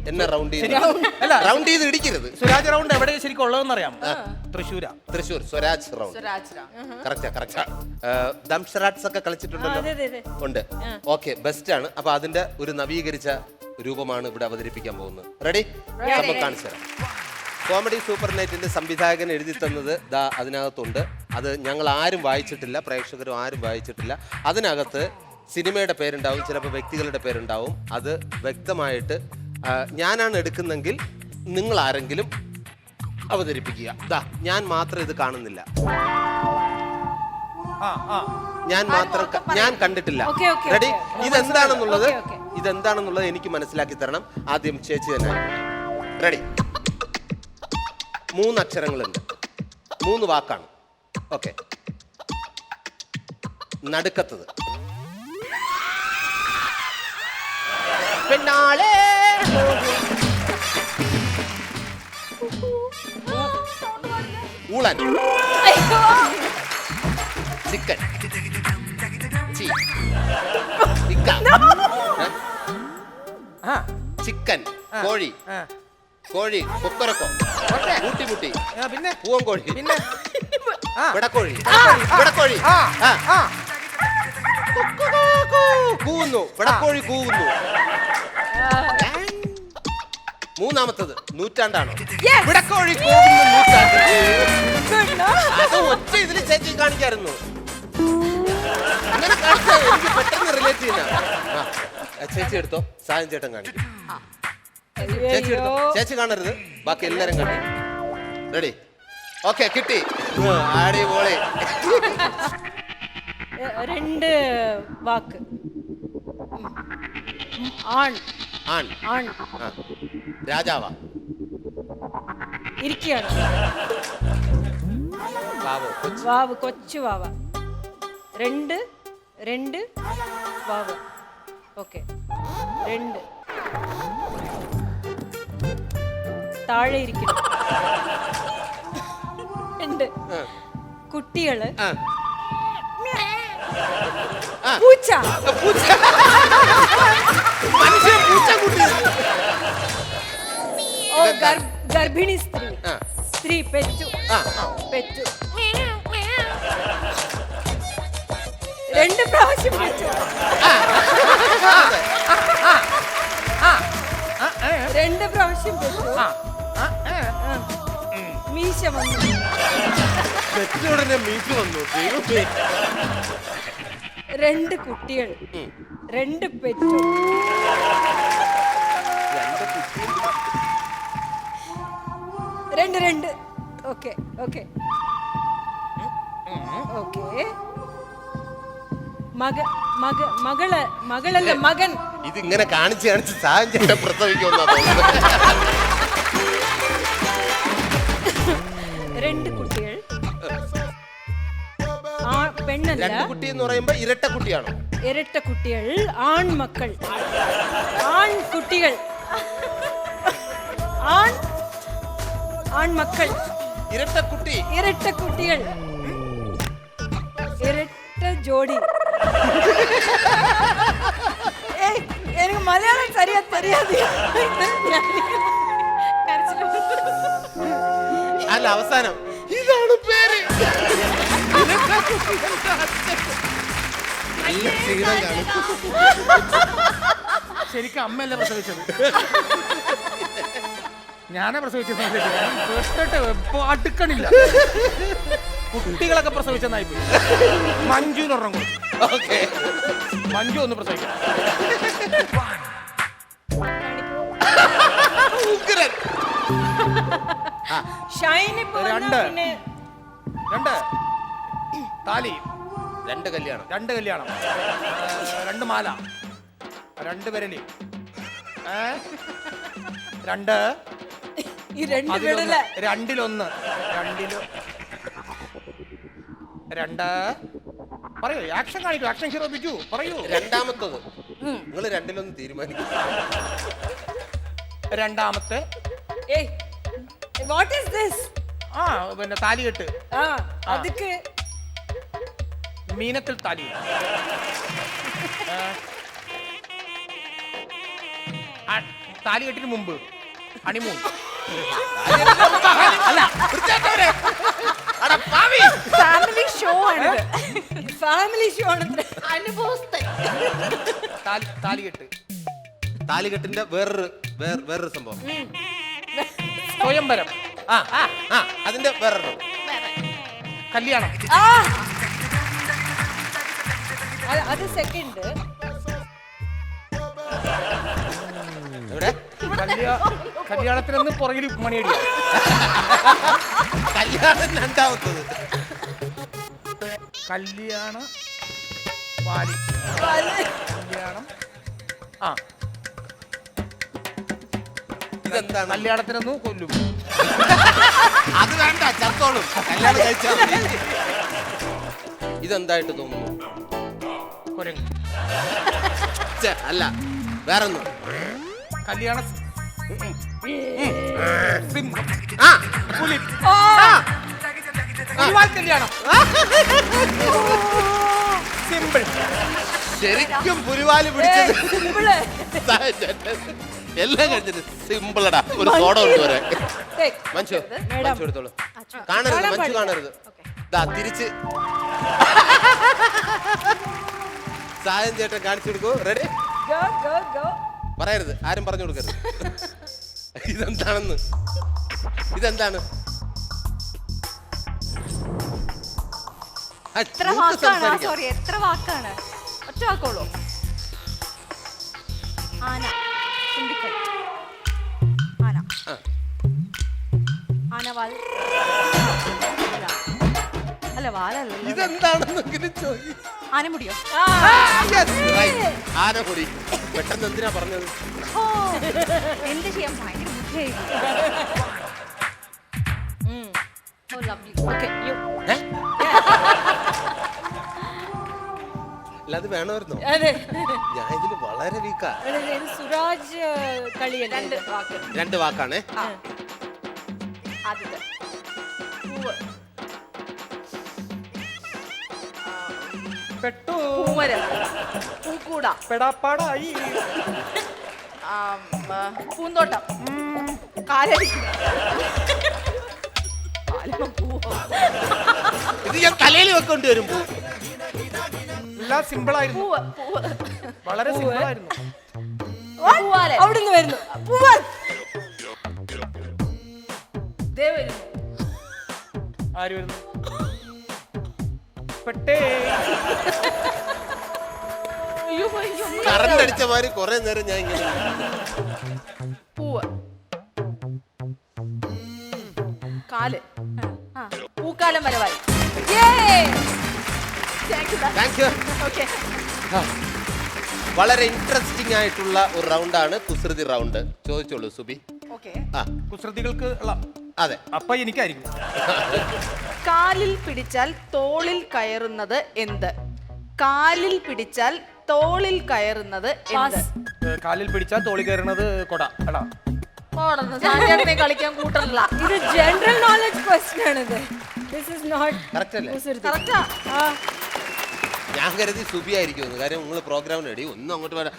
എന്നെ റൗണ്ട് ചെയ്ത് ഇടിക്കരുത്. സുരാജ് റൗണ്ട് എവിടെ ശരിക്കും ഉള്ളതെന്ന് അറിയാം? തൃശ്ശൂർ സ്വരാജ് റൗണ്ട്. കറക്റ്റാ. ദംഷറാട്സ് ഒക്കെ കളിച്ചിട്ടുണ്ടല്ലോ? ഉണ്ട്. ഓക്കെ, ബെസ്റ്റ് ആണ്. അപ്പൊ അതിന്റെ ഒരു നവീകരിച്ച രൂപമാണ് ഇവിടെ അവതരിപ്പിക്കാൻ പോകുന്നത്. റെഡി? നമുക്ക് കാണിച്ചു തരാം. കോമഡി സൂപ്പർ നൈറ്റിന്റെ സംവിധായകൻ എഴുതി തന്നത് ദാ അതിനകത്തുണ്ട്. അത് ഞങ്ങൾ ആരും വായിച്ചിട്ടില്ല, പ്രേക്ഷകരും ആരും വായിച്ചിട്ടില്ല. അതിനകത്ത് സിനിമയുടെ പേരുണ്ടാവും, ചിലപ്പോൾ വ്യക്തികളുടെ പേരുണ്ടാവും. അത് വ്യക്തമായിട്ട് ഞാനാണ് എടുക്കുന്നെങ്കിൽ നിങ്ങൾ ആരെങ്കിലും അവതരിപ്പിക്കുക. ദാ ഞാൻ മാത്രം ഇത് കാണുന്നില്ല, ഞാൻ കണ്ടിട്ടില്ല. റെഡി? ഇതെന്താണെന്നുള്ളത് എനിക്ക് മനസ്സിലാക്കി തരണം. ആദ്യം ചേച്ചി തന്നെ. റെഡി? 3 അക്ഷരങ്ങളുണ്ട്, 3 വാക്കാണ്. ഓക്കെ, നടുക്കത്തത് പെണ്ണാളെ ഊളൻ ചിക്കൻ ചിക്കൻ കോഴി കോഴി കൊക്കരക്കോ മുട്ടി പിന്നെ പൂവൻ കോഴി പിന്നെ വിടക്കോഴി കൂവുന്നു വിടക്കോഴി കൂവുന്നു. 3-ാമത്തത് നൂറ്റാണ്ടാണോ? വിടക്കോഴി കൂവുന്നു നൂറ്റാണ്ട്. അത് ഒറ്റ ഇതിൽ ചേച്ചി കാണിക്കായിരുന്നു. അങ്ങനെ കാണിച്ചാൽ എനിക്ക് പെട്ടെന്ന് റിലേറ്റ് ചെയ്യുന്ന. ചേച്ചി എടുത്തോ, സായം ചേട്ടൻ കാണിക്കും. ചേച്ചി കാണരുത്. ബാക്കി എല്ലാരും കണ്ടു. റെഡി? ഓക്കെ, കിട്ടി. അടിപൊളി. രണ്ട് വാക്ക്. ആൺ. ആൺ. ആൺ. ആ. രാജാവാ? ഇരിക്കുകയാണ്. വാവോ? വാവ്, കൊച്ചു വാവ. രണ്ട് വാവ്. ഓക്കെ. രണ്ട്. താഴെ ഇരിക്കണം. രണ്ട് കുട്ടികള്. പൂച്ച. ഓ, ഗർഭിണി സ്ത്രീ. സ്ത്രീ പെറ്റു. പെറ്റു. രണ്ട് പ്രാവശ്യം പെറ്റു. രണ്ട് പ്രാവശ്യം പെറ്റു. മീശ വന്നു. പെറ്റിനുടനെ മീറ്റ് വന്നു. രണ്ട് കുട്ടികൾ. രണ്ട് പെറ്റു. രണ്ട്. ഓക്കെ. മകളല്ല മകൻ. ഇതിങ്ങനെ കാണിച്ച് സാഹം ചേട്ടൻ പ്രസവിക്കുമെന്നാ തോന്നുന്നത്. രണ്ട് കുട്ടികൾ. പെണ്ണല്ല. രണ്ട് കുട്ടി എന്ന് പറയുമ്പോ ഇരട്ട കുട്ടിയാണോ? ഇരട്ട കുട്ടികൾ. ആൺമക്കൾ. ആൺകുട്ടികൾ. ആൺമക്കൾ. ഇരട്ട കുട്ടി. ഇരട്ട കുട്ടികൾ. ഇരട്ട ജോഡി. എനിക്ക് മലയാളം സരിയാ തെരിയാതെ. അല്ല, അവസാനം ഇതാണ് പേര്. നല്ല ക്ഷീണം കാണും. ശരിക്കും അമ്മയല്ല പ്രസവിച്ചത്, ഞാനാ പ്രസവിച്ചത്. കേട്ടിട്ട് അടുക്കണില്ല. കുട്ടികളൊക്കെ പ്രസവിച്ചെന്നായി പോയി. മഞ്ജുവിന് ഉറങ്ങും. ഓക്കെ, മഞ്ജു ഒന്ന് പ്രസവിക്കാം. രണ്ട് താലി. രണ്ട് കല്യാണം. രണ്ട് മാല. രണ്ട് വിരലി. രണ്ട്. രണ്ടിലൊന്ന്. രണ്ട്. പറയൂ, ആക്ഷൻ കാണിക്കൂ. ആക്ഷൻ ഹീറോ ബിജു പറയൂ. രണ്ടാമത്തത് നിങ്ങൾ രണ്ടിലൊന്ന് തീരുമാനിക്കും. രണ്ടാമത്തെ വാട്ട് ഈസ് ദിസ്? പിന്നെ താലികെട്ട്. അതൊക്കെ മീനത്തിൽ താലി. താലികെട്ടിന് മുമ്പ് ഹണിമൂൺ. ഫാമിലി ഷോ ആണ്. ഫാമിലി ഷോ ആണ്. അനുഭവസ്ഥ. താലികെട്ട്. താലികെട്ടിന്റെ വേറൊരു സംഭവം. സ്വയംവരം. അതിന്റെ വേറൊരു കല്യാണം. അത് സെക്കൻഡ്. കല്യാണത്തിനൊന്ന് പുറകിൽ മണിയടി. കല്യാണം രണ്ടാമത്തത്. കല്യാണ വാലി. കല്യാണം. ഇതെന്താണ്? കല്യാണത്തിനൊന്ന് കൊല്ലും. അത് വേണ്ട, ചത്തോളും. കല്യാണം കഴിച്ചാൽ മതി. ഇതെന്തായിട്ട് തോന്നുന്നു? കുരങ്ങ്. അല്ല, വേറൊന്നും. കല്യാണ കല്യാണം. സിമ്പിൾ. ശരിക്കും പുലിവാല് പിടിച്ചത്. എല്ലാം കഴിച്ചിട്ട് സിമ്പിളടാ. ഒരു സോഡ കൊണ്ടുവരാൻ. മഞ്ജു എടുത്തോളൂ. കാണരുത്, മഞ്ജു കാണരുത്. തിരിച്ച് സായം ചേട്ടൻ കാണിച്ചു കൊടുക്കൂ. റെഡി? പറയരുത്, ആരും പറഞ്ഞു കൊടുക്കരുത്. ഇതെന്താണെന്ന്. എത്ര വാക്കാണ്? സോറി, എത്ര വാക്കാണ്? ഒറ്റ വാക്കോളൂ. ആന. ആന. വാൽ അല്ല വാലല്ല ഇതെന്താണെന്നെങ്കിലും ചോദിച്ചു. ആനമുടിയോ? ആനമുടി. പെട്ടെന്ന് എന്തിനാ പറഞ്ഞത്? എന്ത് ചെയ്യാൻ ഭയങ്കര ബുദ്ധിയായിരുന്നു. അല്ല അത് വേണമായിരുന്നോ? അതെ ഞാൻ ഇതില് വളരെ വീക്കാ. സുരാജ് കളിയല്ലേ? രണ്ട് വാക്കാണേ. ആദ്യത്തെ പൂവ്. പെട്ടു പൂമരം. പൂക്കൂട. പെടാപ്പാടായി. പൂന്തോട്ടം. കാലടി. ഇത് ഞാൻ തലയിൽ വെക്കേണ്ടി വരും. പൂ. എല്ലാം സിമ്പിൾ ആയിരുന്നു, പൂവ്. പൂവ്. വളരെ സിമ്പിൾ ആയിരുന്നു. പൂവാലൻ. അവിടുന്ന് വരുന്നു പൂവാൻ. ദേ വരുന്നു. ആര് വരുന്നു? പെട്ടേ. അയ്യോ, അയ്യോ. കറണ്ട് അടിച്ച മാതിരി കുറെ നേരം ഞാൻ ഇങ്ങനെ. പൂവ്. കാല്. പൂക്കാലം വരവായി. Thank you. ഓക്കെ. വളരെ ഇൻട്രസ്റ്റിംഗ് ആയിട്ടുള്ള ഒരു റൗണ്ടാണ് കുസൃതി റൗണ്ട്. ചോദിച്ചോളൂ സുബി. ഓക്കെ. ആ കുസൃതികൾക്ക് ഉള്ള അതെ. അപ്പൊ എനിക്കായിരിക്കും. കാലിൽ പിടിച്ചാൽ തോളിൽ കയറുന്നത് എന്ത്? കാലിൽ പിടിച്ചാൽ തോളിൽ കയറുന്നത് എന്ത്? കാലിൽ പിടിച്ചാൽ തോളി കയറുന്നത് കൊട. എടാ സാന്റേട്ടനെ കളിക്കാൻ കൂട്ടണില്ല. ഇത് ജനറൽ നോളജ് ക്വസ്റ്റ്യൻ ആണിത്. ദിസ് ഈസ് നോട്ട് കറക്റ്റ് അല്ലേ? കറക്റ്റാ. ഞാൻ കരുതി സുബി ആയിരിക്കും. കാര്യം നിങ്ങൾ പ്രോഗ്രാമിന് എടി ഒന്നും അങ്ങോട്ട് വേണ്ട.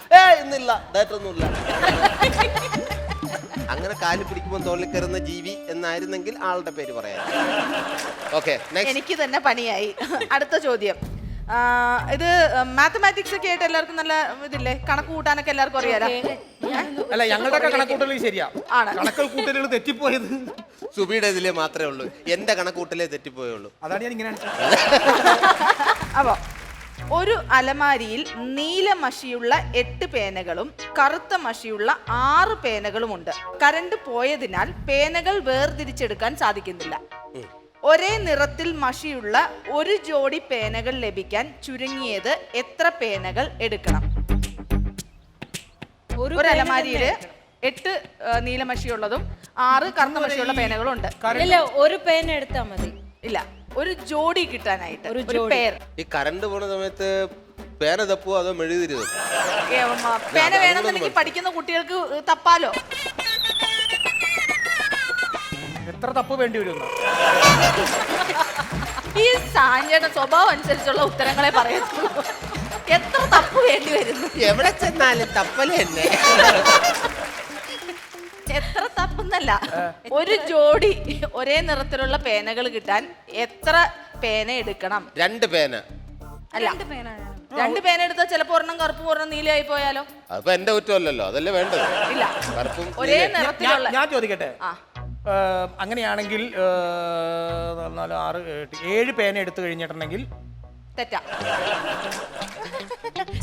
ഇന്നില്ല ഡേറ്റൊന്നുമില്ല. അങ്ങനെ കാലിൽ പിടിക്കുമ്പോൾ തോളിൽ കയറുന്ന ജീവി എന്നായിരുന്നെങ്കിൽ ആളുടെ പേര് പറയാം. ഓക്കെ, എനിക്ക് തന്നെ പണിയായി. അടുത്ത ചോദ്യം. ഇത് മാത്തമാറ്റിക്സ് ഒക്കെ ആയിട്ട് എല്ലാവർക്കും നല്ല ഇതില്ലേ? കണക്ക് കൂട്ടാനൊക്കെ എല്ലാവർക്കും അറിയാലോ. അല്ല ഞങ്ങളുടെ കണക്കൂട്ടൽ ശരിയാ. ആണ്. കണക്കൽ കൂട്ടലുകൾ തെറ്റിപ്പോയത് സുബിയുടെ ഇതിലേ മാത്രമേ ഉള്ളൂ. എന്റെ കണക്കൂട്ടലേ തെറ്റിപ്പോയുള്ളൂ. അതാണ് ഞാൻ ഇങ്ങനെ. അപ്പൊ ഒരു അലമാരിയിൽ നീല മഷിയുള്ള 8 പേനകളും കറുത്ത മഷിയുള്ള 6 പേനകളും ഉണ്ട്. കറണ്ട് പോയതിനാൽ പേനകൾ വേർതിരിച്ചെടുക്കാൻ സാധിക്കുന്നില്ല. ഒരേ നിറത്തിൽ മഷിയുള്ള ഒരു ജോഡി പേനകൾ ലഭിക്കാൻ ചുരുങ്ങിയത് എത്ര പേനകൾ എടുക്കണം? ഒരു അലമാരിയില് 8 നീലമഷിയുള്ളതും 6 കറുത്ത മഷിയുള്ള പേനകളും ഉണ്ട്. ഇല്ല, ഒരു പേന എടുത്താൽ മതി. ഇല്ല, ഒരു ജോഡി കിട്ടാനായിട്ട് ഒരു പേർ. ഈ കറണ്ട് പോണ സമയത്ത് പേന തപ്പോ അതോ മെഴുകുതിരി തപ്പോ? പേന വേണമെന്നുണ്ടെങ്കിൽ പഠിക്കുന്ന കുട്ടികൾക്ക് തപ്പാലോ. എത്ര തപ്പ് വേണ്ടി വരും? ഈ സാഞ്ചേട്ടൻ സ്വഭാവം അനുസരിച്ചുള്ള ഉത്തരങ്ങളെ പറയത്തുള്ളൂ. എത്ര തപ്പ് വേണ്ടി വരുന്നു? എവിടെ ചെന്നാലും തപ്പല് തന്നെ. എത്ര തപ്പെന്നല്ല, ഒരു ജോഡി ഒരേ നിറത്തിലുള്ള പേനകൾ കിട്ടാൻ എത്ര പേന എടുക്കണം? 2 പേന. അല്ല, 2 പേന എടുത്താൽ ചിലപ്പോ ഒരെണ്ണം കറുപ്പും ഒരെണ്ണം നീലയായി പോയാലോ? അപ്പൊ എന്റെ കുറ്റമല്ലല്ലോ, അതല്ലേ വേണ്ടത്. ഇല്ല, കറുപ്പും ഒരേ നിറത്തിലുള്ള. ഞാൻ ചോദിക്കട്ടെ, അങ്ങനെയാണെങ്കിൽ 4, 6, 7 പേന എടുത്തു കഴിഞ്ഞിട്ടുണ്ടെങ്കിൽ തെറ്റാ.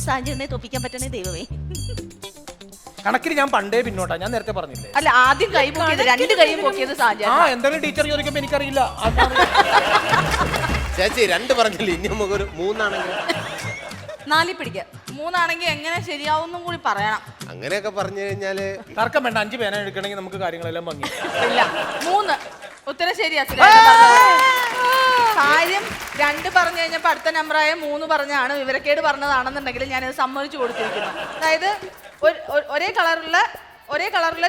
സാഞ്ചേട്ടനെ തോപ്പിക്കാൻ പറ്റണേ ദൈവമേ. കണക്കിന് ഞാൻ പണ്ടേ പിന്നോട്ടാ. ഞാൻ നേരത്തെ പറഞ്ഞില്ലേ? അല്ല, ആദ്യം കൈ പൊക്കിയത് 2 കൈയും പൊക്കിയത് സാഞ്ചേട്ടൻ. എന്തെങ്കിലും ടീച്ചർ ചോദിക്കുമ്പോ എനിക്കറിയില്ല. ചേച്ചി 2 പറഞ്ഞില്ലേ, ഇനി നമുക്ക് ഒരു 3 ആണെങ്കിൽ 4 പിടിക്ക. 3 ആണെങ്കിൽ എങ്ങനെ ശരിയാവുന്നും കൂടി പറയണം. അങ്ങനെയൊക്കെ പറഞ്ഞു കഴിഞ്ഞാല് തർക്കം വേണ്ട. 5 പേന എടുക്കണമെങ്കിൽ നമുക്ക് കാര്യങ്ങളെല്ലാം ഭംഗി. ഇല്ല, 3 ഉത്തരം ശരിയാ. കാര്യം 2 പറഞ്ഞു കഴിഞ്ഞപ്പോ അടുത്ത നമ്പറായ 3 പറഞ്ഞാണ് വിവരക്കേട് പറഞ്ഞതാണെന്നുണ്ടെങ്കിൽ ഞാനത് സമ്മതിച്ചു കൊടുത്തിരിക്കുന്നു. അതായത് ഒരേ കളറുള്ള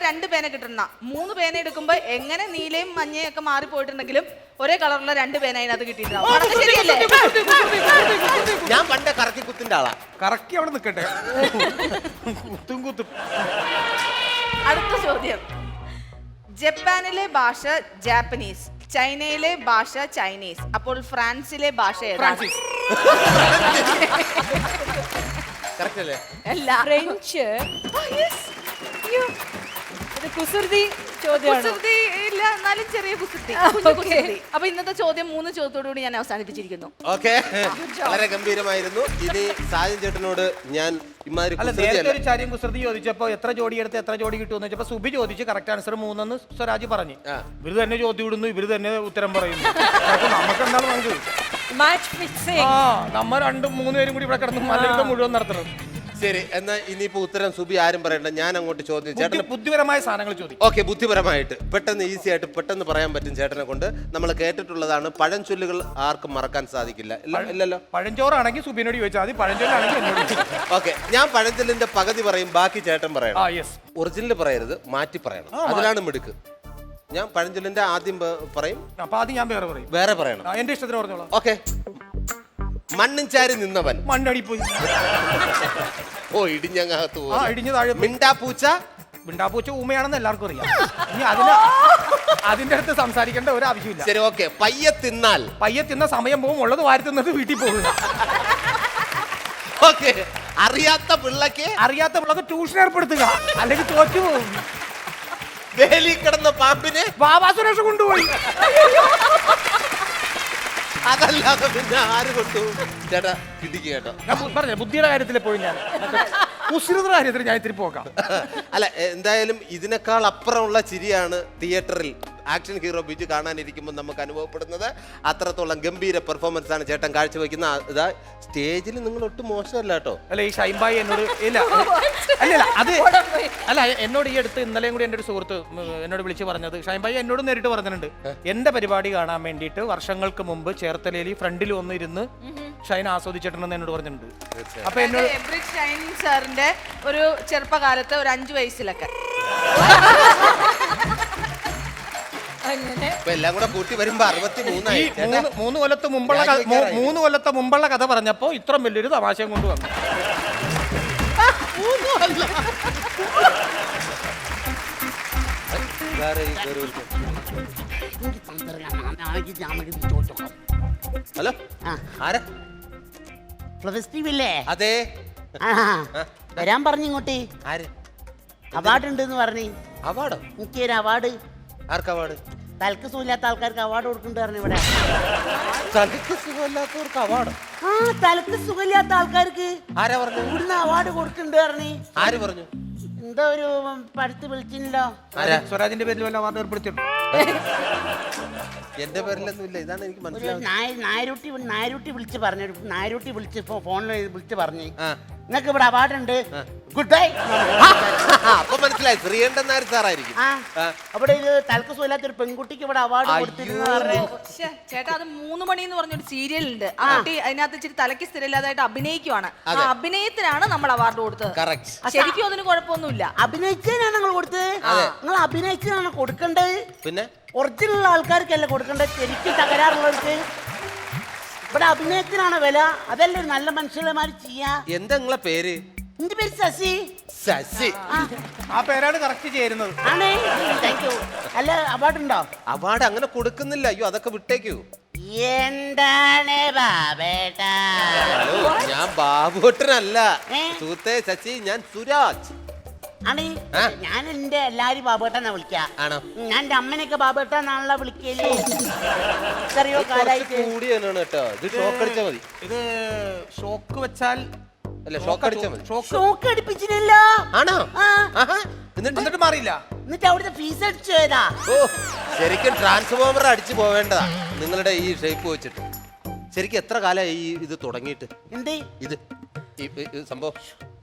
2 പേന കിട്ടണ. 3 പേന എടുക്കുമ്പോ എങ്ങനെ നീലയും മഞ്ഞയും ഒക്കെ മാറിപ്പോയിട്ടുണ്ടെങ്കിലും ഒരേ കളറുള്ള 2 പേന അതിനകത്ത് കിട്ടിയിട്ടുണ്ടാവും. ശരിയല്ലേ? ഞാൻ പണ്ടേ കറക്കി കുത്തിന്റെ ആളാ. കറക്കി അവിടെ നിൽക്കട്ടെ. കുത്തും. അടുത്ത ചോദ്യം. ജപ്പാനിലെ ഭാഷ ജാപ്പനീസ്, ചൈനയിലെ ഭാഷ ചൈനീസ്. അപ്പോൾ ഫ്രാൻസിലെ ഭാഷ ഏതാണ്? കറക്റ്റ് അല്ലേ? അല്ല, ഫ്രഞ്ച്. ഇത് കുസൃതി ചോദ്യമാണ്. കുസൃതി ഇല്ല, എന്നാലും ചെറിയ കുസൃതി, കുഞ്ഞു കുസൃതി. അപ്പൊ ഇന്നത്തെ ചോദ്യം 3 ചോദ്യത്തോടുകൂടി ഞാൻ അവസാനിപ്പിച്ചിരിക്കുന്നു. ഓക്കെ, വളരെ ഗംഭീരമായിരുന്നു. ഇനി സാജൻ ചേട്ടനോട് ഞാൻ ഇമാതിരി അല്ല, നേരത്തെ ഒരു കാര്യം കുസൃതി ചോദിച്ചപ്പോ എത്ര ജോഡി എടുത്ത് എത്ര ജോഡി കിട്ടുമെന്ന് വെച്ചപ്പോ സുബി ചോദിച്ച് കറക്റ്റ് ആൻസർ 3 സ്വരാജ് പറഞ്ഞു. ഇവര് തന്നെ ചോദ്യം ഇടുന്നു, ഇവര് തന്നെ ഉത്തരം പറയുന്നു. അപ്പൊ നമുക്ക് എന്താണ് നമുക്ക് മാച്ച് ഫിക്സിംഗ്. നമ്മ 2-3 പേരും കൂടി ഇവിടെ കിടന്ന് മലയുദ്ധം മുഴുവൻ നടത്തണം. ശരി, എന്നാ ഇനിയിപ്പോ ഉത്തരം സുബി ആരും പറയണ്ട, ഞാൻ അങ്ങോട്ട് ചോദ്യം ചേട്ടൻ ബുദ്ധിപരമായ സാധനങ്ങൾ ചോദിക്കും. ഓക്കെ, ബുദ്ധിപരമായിട്ട് പെട്ടെന്ന് ഈസി ആയിട്ട് പെട്ടെന്ന് പറയാൻ പറ്റും ചേട്ടനെ കൊണ്ട്. നമ്മൾ കേട്ടിട്ടുള്ളതാണ്, പഴഞ്ചൊല്ലുകൾ ആർക്കും മറക്കാൻ സാധിക്കില്ല. ഇല്ലല്ലോ. പഴഞ്ചോറാണെങ്കിൽ സുബിനോട് ചോദിച്ചാൽ മതി, പഴഞ്ചൊല്ലാണെങ്കിൽ എന്നോട്. ഓക്കെ, ഞാൻ പഴഞ്ചൊല്ലിന്റെ പകുതി പറയും, ബാക്കി ചേട്ടൻ പറയണം. യെസ്. ഒറിജിനൽ പറയരുത്, മാറ്റി പറയണം. അതിലാണ് മിടുക്ക്. ഞാൻ പഴഞ്ചൊല്ലിന്റെ ആദ്യം പറയും, അപ്പൊ ആദ്യം ഞാൻ വേറെ പറയണം. എന്റെ ഇഷ്ടത്തിന് പറഞ്ഞോളാം. ഓക്കെ. മണ്ണും ചാരി നിന്നവൻ മണ്ണടി പോയി. ഓ, ഇടിഞ്ഞങ്ങകത്ത് ഇടിഞ്ഞ മിണ്ടാപ്പൂച്ച. മിണ്ടാപ്പൂച്ച ഊമയാണെന്ന് എല്ലാവർക്കും അറിയാം. ഇനി അതിന്റെ അടുത്ത് സംസാരിക്കേണ്ട ഒരു ആവശ്യമില്ല. ശരി, ഓക്കെ. പയ്യെ തിന്നാൽ. പയ്യെ തിന്ന സമയം പോകും, ഉള്ളത് വാരി തിന്നിട്ട് വീട്ടിൽ പോകും. ഓക്കെ. അറിയാത്ത പിള്ളക്ക് ട്യൂഷൻ ഏർപ്പെടുത്തുക, അല്ലെങ്കിൽ തോറ്റു പോകും. വേലി കിടന്ന പാമ്പിനെ ബാബാ സുരേഷ് കൊണ്ടുപോയി. അതല്ലാതെ പിന്നെ ആര് കൊണ്ടു? ചേട്ടാ കിട്ടിക്ക് കേട്ടോ. ഞാൻ പറഞ്ഞ ബുദ്ധിയുടെ കാര്യത്തിൽ പോയി, ഞാൻ കുസൃതിയുടെ കാര്യത്തിൽ ഞാൻ ഇത്തിരി പോക്കാം. അല്ല, എന്തായാലും ഇതിനേക്കാൾ അപ്പുറമുള്ള ചിരിയാണ് തിയേറ്ററിൽ ആക്ഷൻ ഹീറോ ബിജു കാണാനിരിക്കുമ്പോൾ നമുക്ക് അനുഭവപ്പെടുന്നത്. അത്രത്തോളം ഗംഭീര പെർഫോമൻസ് ആണ് ചേട്ടൻ കാഴ്ചവെക്കുന്ന. ഇതാ സ്റ്റേജിൽ നിങ്ങൾ ഒട്ടും മോശമല്ല കേട്ടോ. അല്ല, ഈ ഷൈൻബായി എന്നോട് എന്നോട് ഈ അടുത്ത് ഇന്നലെയും കൂടി എൻ്റെ ഒരു സുഹൃത്ത് എന്നോട് വിളിച്ച് പറഞ്ഞത്, ഷൈൻബായി എന്നോട് നേരിട്ട് പറഞ്ഞിട്ടുണ്ട്, എന്റെ പരിപാടി കാണാൻ വേണ്ടിയിട്ട് വർഷങ്ങൾക്ക് മുമ്പ് ചേർത്തലയിൽ ഫ്രണ്ടിൽ വന്നിരുന്ന് ഷൈൻ ആസ്വദിച്ചിട്ടുണ്ടെന്ന് എന്നോട് പറഞ്ഞിട്ടുണ്ട്. അപ്പൊ എന്നോട് ഷൈൻ സാറിന്റെ ഒരു ചെറുപ്പകാലത്ത് ഒരു 5 വയസ്സിലൊക്കെ എല്ലാം കൂടെ കൂട്ടി വരുമ്പോ 63 ആയി. 3 കൊല്ലത്തെ മുമ്പുള്ള കഥ പറഞ്ഞപ്പോ ഇത്ര വലിയൊരു തമാശയും കൊണ്ടുവന്നു. ഹലോ, ആരാ? ഫ്ലവേഴ്സ് അതെ, വരാൻ പറഞ്ഞു ഇങ്ങോട്ട്. ആര്? അവാർഡ് ഉണ്ടെന്ന് പറഞ്ഞു. അവാർഡോ? എനിക്കൊരു അവാർഡ്. ആർക്ക് അവാർഡ്? തലക്ക് സുഖമില്ലാത്ത ആൾക്കാർക്ക് അവാർഡ് കൊടുക്കുന്നുണ്ട് പറഞ്ഞു ഇവിടെ. തലക്ക് സുഖമില്ലാത്തവർക്ക് അവാർഡ്? തലക്ക് സുഖമില്ലാത്ത ആൾക്കാർക്ക് ആരാ പറഞ്ഞു? ഇവിടുന്ന് അവാർഡ് കൊടുക്കുന്നുണ്ട് പറഞ്ഞു. ആര് പറഞ്ഞു? എന്താ ഒരു പഠിത്ത് വിളിച്ചില്ലോ. സ്വരാജിന്റെ പേരിൽ വല്ല അവാർഡ് ഏർപ്പെടുത്തിയിട്ടുണ്ടോ? എന്റെ പേരിലൊന്നും ഇല്ല, ഇതാണ് എനിക്ക് മനസ്സിലാവുന്നത്. നായരുട്ടി വിളിച്ച് പറഞ്ഞു. നായരുട്ടി വിളിച്ച് ഫോണിൽ വിളിച്ച് പറഞ്ഞു, നിങ്ങൾക്ക് ഇവിടെ അവാർഡ് ഉണ്ട്, ഗുഡ് ബൈ. അപ്പൊ മനസ്സിലായി, ശ്രീകണ്ഠൻ നായർ സാറായിരിക്കും. അവിടെ ഇത് തലക്ക് സുഖമില്ലാത്തൊരു പെൺകുട്ടിക്ക് ഇവിടെ അവാർഡ് കൊടുത്തിരുന്നു. ചേട്ടാ, അത് 3 മണി എന്ന് പറഞ്ഞൊരു സീരിയൽ ഉണ്ട്. ആ കുട്ടി അതിനകത്ത് ഇച്ചിരി തലയ്ക്ക് സ്ഥിരമില്ലാതായിട്ട് അഭിനയിക്കുവാണ്. ആ അഭിനയത്തിനാണ് നമ്മൾ അവാർഡ് കൊടുത്തത്. ശരിക്കും അതിന് കുഴപ്പമൊന്നുമില്ല. അഭിനയിച്ചതിനാണ് നിങ്ങൾ കൊടുത്തത്. നിങ്ങൾ അഭിനയിച്ചതാണ് കൊടുക്കേണ്ടത്. പിന്നെ ഒറിജിനൽ ആൾക്കാർക്കല്ല കൊടുക്കേണ്ടത്, ശരിക്കും തകരാറുള്ളവർക്ക്. ഇവിടെ അഭിനയത്തിനാണ് വില, അതല്ലേ നല്ല മനുഷ്യന്മാര് ചെയ്യാ. എന്താ നിങ്ങളെ പേര്? എന്റെ പേര് ശശി. ശശി, ആ പേരാണ് കറക്റ്റ് ചേരുന്നത്. ആണ്. Thank you. അല്ല, അവാർഡ് ഉണ്ടോ? അവാർഡ് അങ്ങനെ കൊടുക്കുന്നില്ല. അയ്യോ, അതൊക്കെ വിട്ടേക്കൂ. എന്താണ് ബാബേട്ടാ? ഞാൻ ബാബുട്ടനല്ല സുഹൃത്തെ ശശി, ഞാൻ സുരാജ് ആണ്. ഞാൻ എന്റെ എല്ലാരും ബാബേട്ടാന്നാ വിളിക്കാ. ആണോ? ഞാൻ എന്റെ അമ്മനെയൊക്കെ ബാബേട്ടാന്നാണല്ലോ വിളിക്കല്. എത്രയോ കാലായിട്ട് കൂടിയാണ് കേട്ടോ. ഇത് ഷോക്ക് അടിച്ചാ മതി. ഇത് ഷോക്ക് വെച്ചാൽ അല്ല, ഷോക്ക് അടിച്ചാ മതി. ഷോക്ക് അടിപ്പിച്ചില്ലല്ലോ. ആണോ? എന്നിട്ട് മാറിയില്ല. എന്നിട്ട് അവിടുത്തെ ഫീസ് അടിച്ചു പോയതാ. ഓ, ശരിക്കും ട്രാൻസ്ഫോമർ അടിച്ചു പോവേണ്ടതാ നിങ്ങളുടെ ഈ ഷേപ്പ് വെച്ചിട്ട്. ശരിക്കും എത്ര കാലമായി ഈ ഇത് തുടങ്ങിയിട്ട്? എന്ത് ഇത് സംഭവം?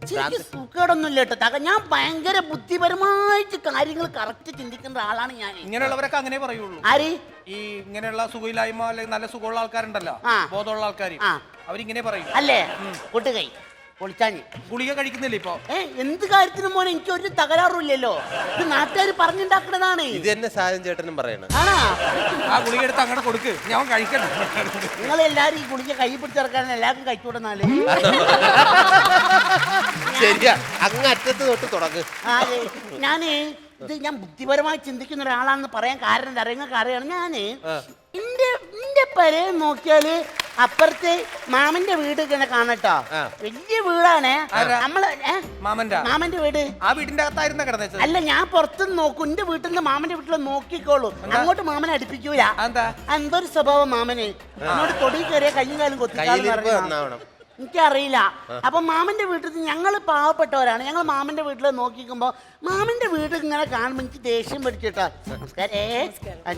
സുഖമൊന്നുമില്ല കേട്ടോ. ഞാൻ ഭയങ്കര ബുദ്ധിപരമായിട്ട് കാര്യങ്ങൾ കറക്റ്റ് ചിന്തിക്കുന്ന ആളാണ് ഞാൻ. ഇങ്ങനെയുള്ളവരൊക്കെ അങ്ങനെ പറയുള്ളൂ. ആര്? ഈ ഇങ്ങനെയുള്ള സുഖമില്ലായ്മ അല്ലെങ്കിൽ നല്ല സുഖമുള്ള ആൾക്കാരുണ്ടല്ലോ, ബോധമുള്ള ആൾക്കാർ, അവരിങ്ങനെ പറയും അല്ലേ? കൊട്ടുകൈ പൊളിച്ചാഞ്ഞ് ഗുളിക കഴിക്കുന്നില്ല ഇപ്പൊ. എന്ത് കാര്യത്തിനും മോനെ എനിക്ക് ഒരു തകരാറുമില്ലല്ലോ. ഇത് നാട്ടുകാർ പറഞ്ഞുണ്ടാക്കണതാണ്. ഇത് തന്നെ സാജൻ ചേട്ടനും പറയണ. ആ ഗുളിക എടുത്ത് അങ്ങനെ കൊടുക്ക്, ഞാൻ കഴിക്കണം. നിങ്ങൾ എല്ലാരും ഈ ഗുളിക കൈ പിടിച്ചിറക്കാൻ എല്ലാവർക്കും കഴിച്ചുവിടുന്നാല്. ശരിയാ, അങ്ങ് അറ്റത്ത് തൊട്ട് തുടങ്ങ്. ഞാൻ ബുദ്ധിപരമായി ചിന്തിക്കുന്ന ഒരാളാണെന്ന് പറയാൻ കാരണം അറിയാൻ അറിയാണ്. ഞാന് എന്റെ പരേ നോക്കിയാല് അപ്പുറത്ത് മാമന്റെ വീട് ഇങ്ങനെ കാണട്ടോ. വലിയ വീടാണ് നമ്മള് മാമന്റെ വീട്. ആ വീടിന്റെ അകത്തായിരുന്ന കിടന്നത്. അല്ല, ഞാൻ പുറത്തുനിന്ന് നോക്കും. എന്റെ വീട്ടിൽ നിന്ന് മാമന്റെ വീട്ടിൽ നോക്കിക്കോളൂ. അങ്ങോട്ട് മാമനെ അടുപ്പിക്കൂല. എന്തൊരു സ്വഭാവം മാമന്. എന്നോട് തൊടി കയറിയ കയ്യും കാലും കൊത്തിക്കാന്ന്. എനിക്കറിയില്ല. അപ്പൊ മാമന്റെ വീട്ടിൽ ഞങ്ങൾ പാവപ്പെട്ടവരാണ്. ഞങ്ങൾ മാമന്റെ വീട്ടിൽ നോക്കിക്കുമ്പോ മാമന്റെ വീട് ഇങ്ങനെ കാണുമ്പോ എനിക്ക് ദേഷ്യം പിടിച്ചിട്ടാ. നമസ്കാരേ,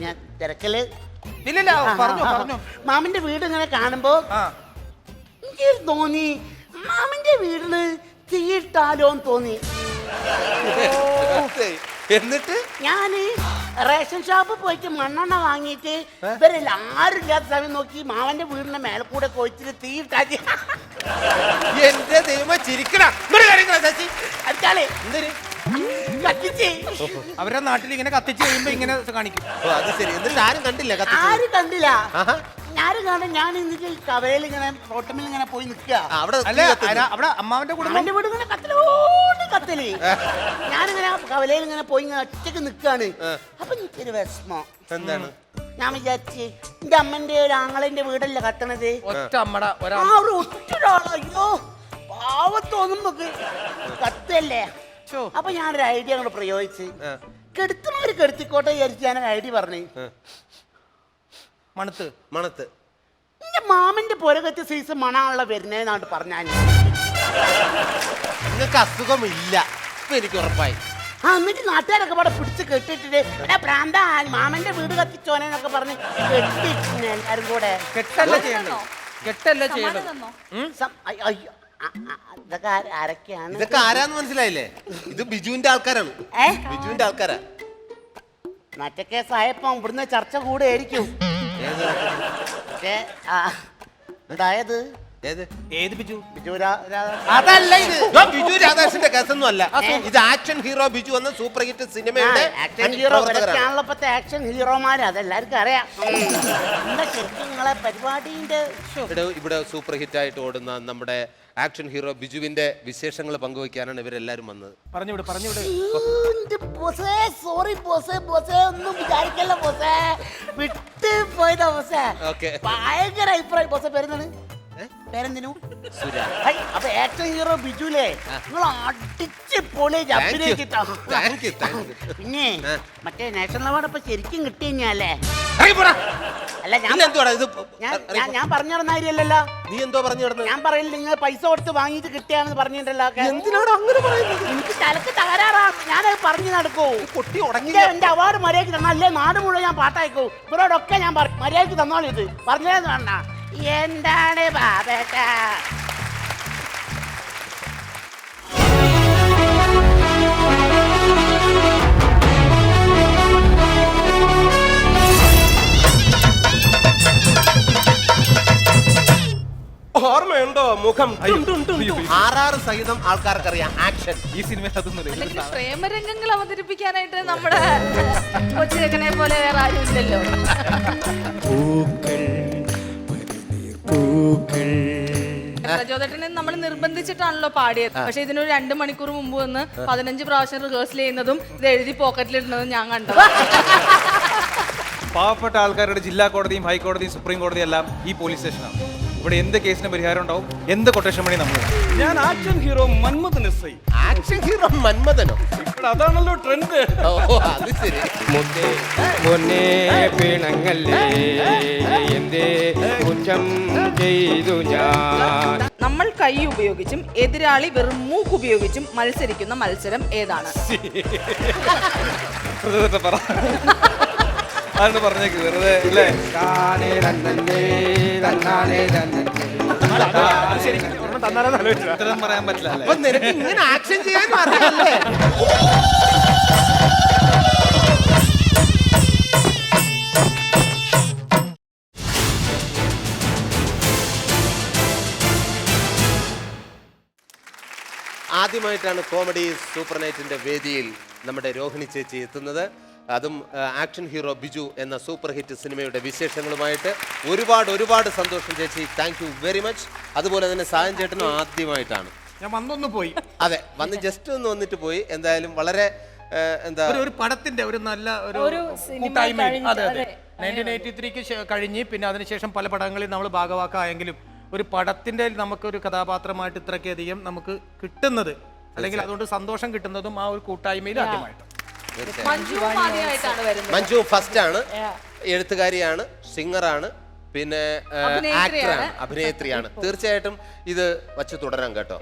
ഞാൻ തിരക്കല്. മാമന്റെ വീട് ഇങ്ങനെ കാണുമ്പോ എനിക്ക് തോന്നി മാമന്റെ വീടിന് തീയിട്ടാലോന്ന് തോന്നി. എന്നിട്ട് ഞാന് റേഷൻ ഷോപ്പിൽ പോയിട്ട് മണ്ണെണ്ണ വാങ്ങിയിട്ട് ഇവരെല്ലാം ആരും ഇല്ലാത്ത സമയം നോക്കി മാമന്റെ വീടിന്റെ മേലെ കൂടെ കൊച്ചിട്ട് തീയിട്ടാക്കി. എന്റെ ദൈവം ചിരിക്കണം. അവരെ നാട്ടിൽ ഇങ്ങനെ കത്തിച്ച് കഴിയുമ്പോ ഇങ്ങനെ കാണിക്കും. അത് ശരി. എന്നിട്ട് ആരും കണ്ടില്ല? ആരും കണ്ടില്ല. ഞാനും കാണാൻ ഞാൻ എന്നിട്ട് കവലയിൽ ഇങ്ങനെ റോട്ടമിൽ ഇങ്ങനെ പോയി നിൽക്കുക. അവിടെ അമ്മാവന്റെ അമ്മന്റെ വീട് ഇങ്ങനെ കത്തല്. ഞാനിങ്ങനെ കവലയിൽ ഇങ്ങനെ പോയി ഇങ്ങനെ ഒറ്റക്ക് നിൽക്കാണ്. അപ്പൊ എനിക്കൊരു വിഷമം. എന്താണ്? ഞാൻ വിചാരിച്ച് എന്റെ അമ്മന്റെ ഒരു ആങ്ങളെന്റെ വീടല്ലേ കത്തണത്. അയ്യോ പാവം തോന്നുമ്പോ കത്തല്ലേ. അപ്പൊ ഞാനൊരു ഐഡിയ അങ്ങോട്ട് പ്രയോഗിച്ച് കെടുത്തുന്നവര് കെടുത്തിക്കോട്ടെ വിചാരിച്ച് ഞാനൊരു ഐഡിയ പറഞ്ഞു. മണത്ത് എന്റെ മാമന്റെ പുരകത്തെ സീസൺ മണാണല്ലോ വരുന്നേന്നാണ് പറഞ്ഞാൽ. നിങ്ങൾക്ക് അസുഖമില്ല എനിക്ക് ഉറപ്പായി. എന്നിട്ട് നാട്ടുകാരൊക്കെ പാടെ പിടിച്ച് കെട്ടിട്ടിട്ട് പ്രാന്ത മാമന്റെ വീട് കത്തിച്ചോനെന്നൊക്കെ പറഞ്ഞ് കെട്ടിട്ടിന് എല്ലാരും കൂടെ. കെട്ടല്ല ചെയ്യണം. ഇതൊക്കെ ആരൊക്കെയാണ്? ഇതൊക്കെ ആരാന്ന് മനസ്സിലായില്ലേ? ഇത് ബിജുവിന്റെ ആൾക്കാരാണ്. ബിജുവിന്റെ ആൾക്കാരാ. മറ്റേ കേസായപ്പോ ഇവിടുന്ന് ചർച്ച കൂടെ ആയിരിക്കും. അതായത് ഏത് ബിജു? അതല്ല ഇത്. ബിജു രാധാകൃഷ്ണന്റെ കേസൊന്നും അല്ല. ഇത് ആക്ഷൻ ഹീറോ ബിജു എന്ന സൂപ്പർ ഹിറ്റ് സിനിമയുടെ ആക്ഷൻ ഹീറോ. ആക്ഷൻ ഹീറോമാര് അതെല്ലാവർക്കും അറിയാം. എന്താ ശരിക്കും നിങ്ങളെ പരിപാടിന്റെ ഇവിടെ സൂപ്പർ ഹിറ്റ് ആയിട്ട് ഓടുന്ന നമ്മുടെ ആക്ഷൻ ഹീറോ ബിജുവിന്റെ വിശേഷങ്ങൾ പങ്കുവയ്ക്കാനാണ് ഇവരെല്ലാരും വന്നത്. സോറി ബോസേ, ബോസേ ഒന്നും വിചാരിക്കല്ല ബോസേ, വിട്ട് പോയതാ ബോസേ. ഭയങ്കര അഭിപ്രായം ബോസേ. പേരെന്താണ്? പേരെന്തിനു? അപ്പൊ ആക്ഷൻ ഹീറോ ബിജുലേ നിങ്ങൾ അടിച്ച് പൊളി അഭിനയിച്ചിട്ടാ. പിന്നെ മറ്റേ നാഷണൽ അവാർഡ് ഇപ്പൊ ശരിക്കും കിട്ടി കഴിഞ്ഞാലേ. അല്ല ഞാൻ പറഞ്ഞു നടന്ന കാര്യമല്ലല്ലോ. നീ എന്തോ പറഞ്ഞു നടന്നത്? ഞാൻ പറയില്ല, നിങ്ങൾ പൈസ കൊടുത്ത് വാങ്ങിയിട്ട് കിട്ടിയാന്ന് പറഞ്ഞിട്ടല്ലോ. എന്തിനാണ് അങ്ങനെ പറയുന്നത്? എനിക്ക് തലക്ക് തകരാറാ. ഞാനത് പറഞ്ഞു നടക്കൂ. കുട്ടി ഉടങ്ങി. എന്റെ അവാർഡ് മര്യാദക്ക് തന്നാൽ അല്ലേ നാട് മുഴുവൻ ഞാൻ പാട്ടായിക്കോ. ഇവരോടൊക്കെ ഞാൻ മര്യാദക്ക് തന്നോളൂ. ഇത് പറഞ്ഞേന്ന് വേണ്ട. എന്താണ് ബാബേട്ട? ഓർമ്മയുണ്ടോ മുഖം? ആറാറ് സഹിതം ആൾക്കാർക്കറിയാം ആക്ഷൻ. ഈ സിനിമയിൽ അതൊന്നും പ്രേമരംഗങ്ങൾ അവതരിപ്പിക്കാനായിട്ട് നമ്മുടെ കൊച്ചിനെ പോലെ വേറെ ആരും ഇല്ലല്ലോ. പ്രചോദനനെ നമ്മൾ നിർബന്ധിച്ചിട്ടാണല്ലോ പാടിയത്. പക്ഷെ ഇതിനൊരു 2 മണിക്കൂർ മുമ്പ് വന്ന് 15 പ്രാവശ്യം റിഹേഴ്സൽ ചെയ്യുന്നതും ഇത് എഴുതി പോക്കറ്റിലിടുന്നതും ഞാൻ കണ്ടു. പാവപ്പെട്ട ആൾക്കാരുടെ ജില്ലാ കോടതിയും ഹൈക്കോടതിയും സുപ്രീം കോടതിയും എല്ലാം ഈ പോലീസ് സ്റ്റേഷനാണ്. ഇവിടെ എന്ത് കേസിന് പരിഹാരം ഉണ്ടാവും, എന്ത് കൊട്ടേഷൻ പണി നമ്മൾ. ഞാൻ action hero Manmadhan S I. Action hero മന്മഥനോ? ഇവിടെ അതാണല്ലോ ട്രെൻഡ്. അത് ശരി. പിണങ്ങല്ലേ എന്തേ കുറ്റം ചെയ്തു ഞാൻ. നമ്മൾ കൈ ഉപയോഗിച്ചും എതിരാളി വെറും മൂക്ക് ഉപയോഗിച്ചും മത്സരിക്കുന്ന മത്സരം ഏതാണ്? അതൊന്ന് പറഞ്ഞേക്ക് വെറുതെ അല്ലേ. ഉത്തരം പറയാൻ പറ്റില്ല അല്ലേ. നിനക്ക് ഇങ്ങനെ ആക്ഷൻ ചെയ്യാൻ അറിയാമല്ലേ? ആദ്യമായിട്ടാണ് കോമഡി സൂപ്പർ നൈറ്റിന്റെ വേദിയിൽ നമ്മുടെ രോഹിണി ചേച്ചി എത്തുന്നത്. അതും ആക്ഷൻ ഹീറോ ബിജു എന്ന സൂപ്പർ ഹിറ്റ് സിനിമയുടെ വിശേഷങ്ങളുമായിട്ട്. ഒരുപാട് സന്തോഷം ചേച്ചി. Thank you very much. അതുപോലെ തന്നെ സായൻ ചേട്ടനും ആദ്യമായിട്ടാണ്. ഞാൻ വന്നൊന്ന് പോയി. അതെ, വന്ന് ജസ്റ്റ് ഒന്ന് വന്നിട്ട് പോയി. എന്തായാലും വളരെ എന്താ ഒരു പടത്തിന്റെ ഒരു നല്ല ഒരു സിനിമ കഴിഞ്ഞിട്ട് 1983 കഴിഞ്ഞ് പിന്നെ അതിനുശേഷം പല പടങ്ങളിൽ നമ്മൾ ഭാഗവാക്കായെങ്കിലും ഒരു പടത്തിന്റെ നമുക്കൊരു കഥാപാത്രമായിട്ട് ഇത്രയ്ക്കധികം നമുക്ക് കിട്ടുന്നത് അല്ലെങ്കിൽ അതുകൊണ്ട് സന്തോഷം കിട്ടുന്നതും ആ ഒരു കൂട്ടായ്മയിൽ ആദ്യമായിട്ട്. മഞ്ജുവും ആദ്യമായിട്ടാണ് വരുന്നത്. മഞ്ജു ഫസ്റ്റ് ആണ്, എഴുത്തുകാരിയാണ്, സിംഗറാണ്, പിന്നെ ആക്ടറാണ്, അഭിനേത്രിയാണ്. തീർച്ചയായിട്ടും ഇത് വച്ച് തുടരാം കേട്ടോ.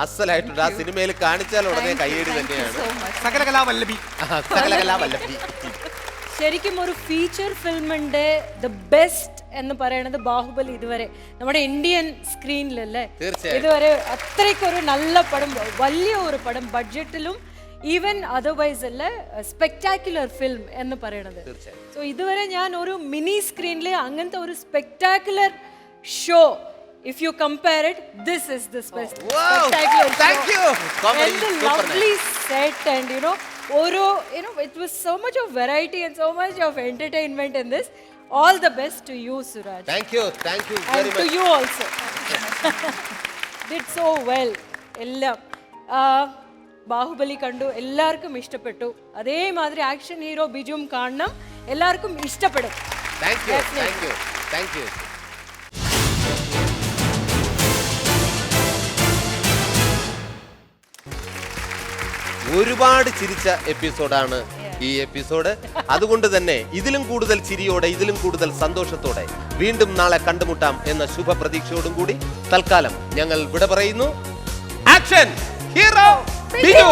അസലായിട്ടുണ്ട്. ആ സിനിമയിൽ കാണിച്ചാൽ ഉടനെ കയ്യേടി തന്നെയാണ്. സകലകലാവല്ലഭി. സകലകലാവല്ലഭി. ശരിക്കും ഒരു ഫീച്ചർ ഫിലിമിന്റെ ദ ബെസ്റ്റ് എന്ന് പറയുന്നത് ബാഹുബലി ഇതുവരെ നമ്മുടെ ഇന്ത്യൻ സ്ക്രീനിലല്ലേ ഇതുവരെ അത്രയ്ക്കൊരു നല്ല പടം, വലിയ ഒരു പടം, ബഡ്ജറ്റിലും ഈവൻ അതർവൈസ് അല്ലേ സ്പെക്ടാക്കുലർ ഫിലിം എന്ന് പറയണത്. സോ ഇതുവരെ ഞാൻ ഒരു മിനി സ്ക്രീനിൽ അങ്ങനത്തെ ഒരു spectacular show, if you compare it, this is the spectacular thank you and the lovely set, and it was so much of variety and so much of entertainment in this. All the best to you, Suraj. Thank you very and much. to you also. Did so well. എല്ലാം ബാഹുബലി കണ്ടു, എല്ലാവർക്കും ഇഷ്ടപ്പെട്ടു. അതേമാതിരി ആക്ഷൻ ഹീറോ ബിജുവും കാണണം, എല്ലാവർക്കും ഇഷ്ടപ്പെടും. Thank you. ഒരുപാട് ചിരിച്ച എപ്പിസോഡാണ് ഈ എപ്പിസോഡ്. അതുകൊണ്ട് തന്നെ ഇതിലും കൂടുതൽ ചിരിയോടെ, ഇതിലും കൂടുതൽ സന്തോഷത്തോടെ വീണ്ടും നാളെ കണ്ടുമുട്ടാം എന്ന ശുഭപ്രതീക്ഷയോടും കൂടി തൽക്കാലം ഞങ്ങൾ വിട പറയുന്നു. Action hero Biju.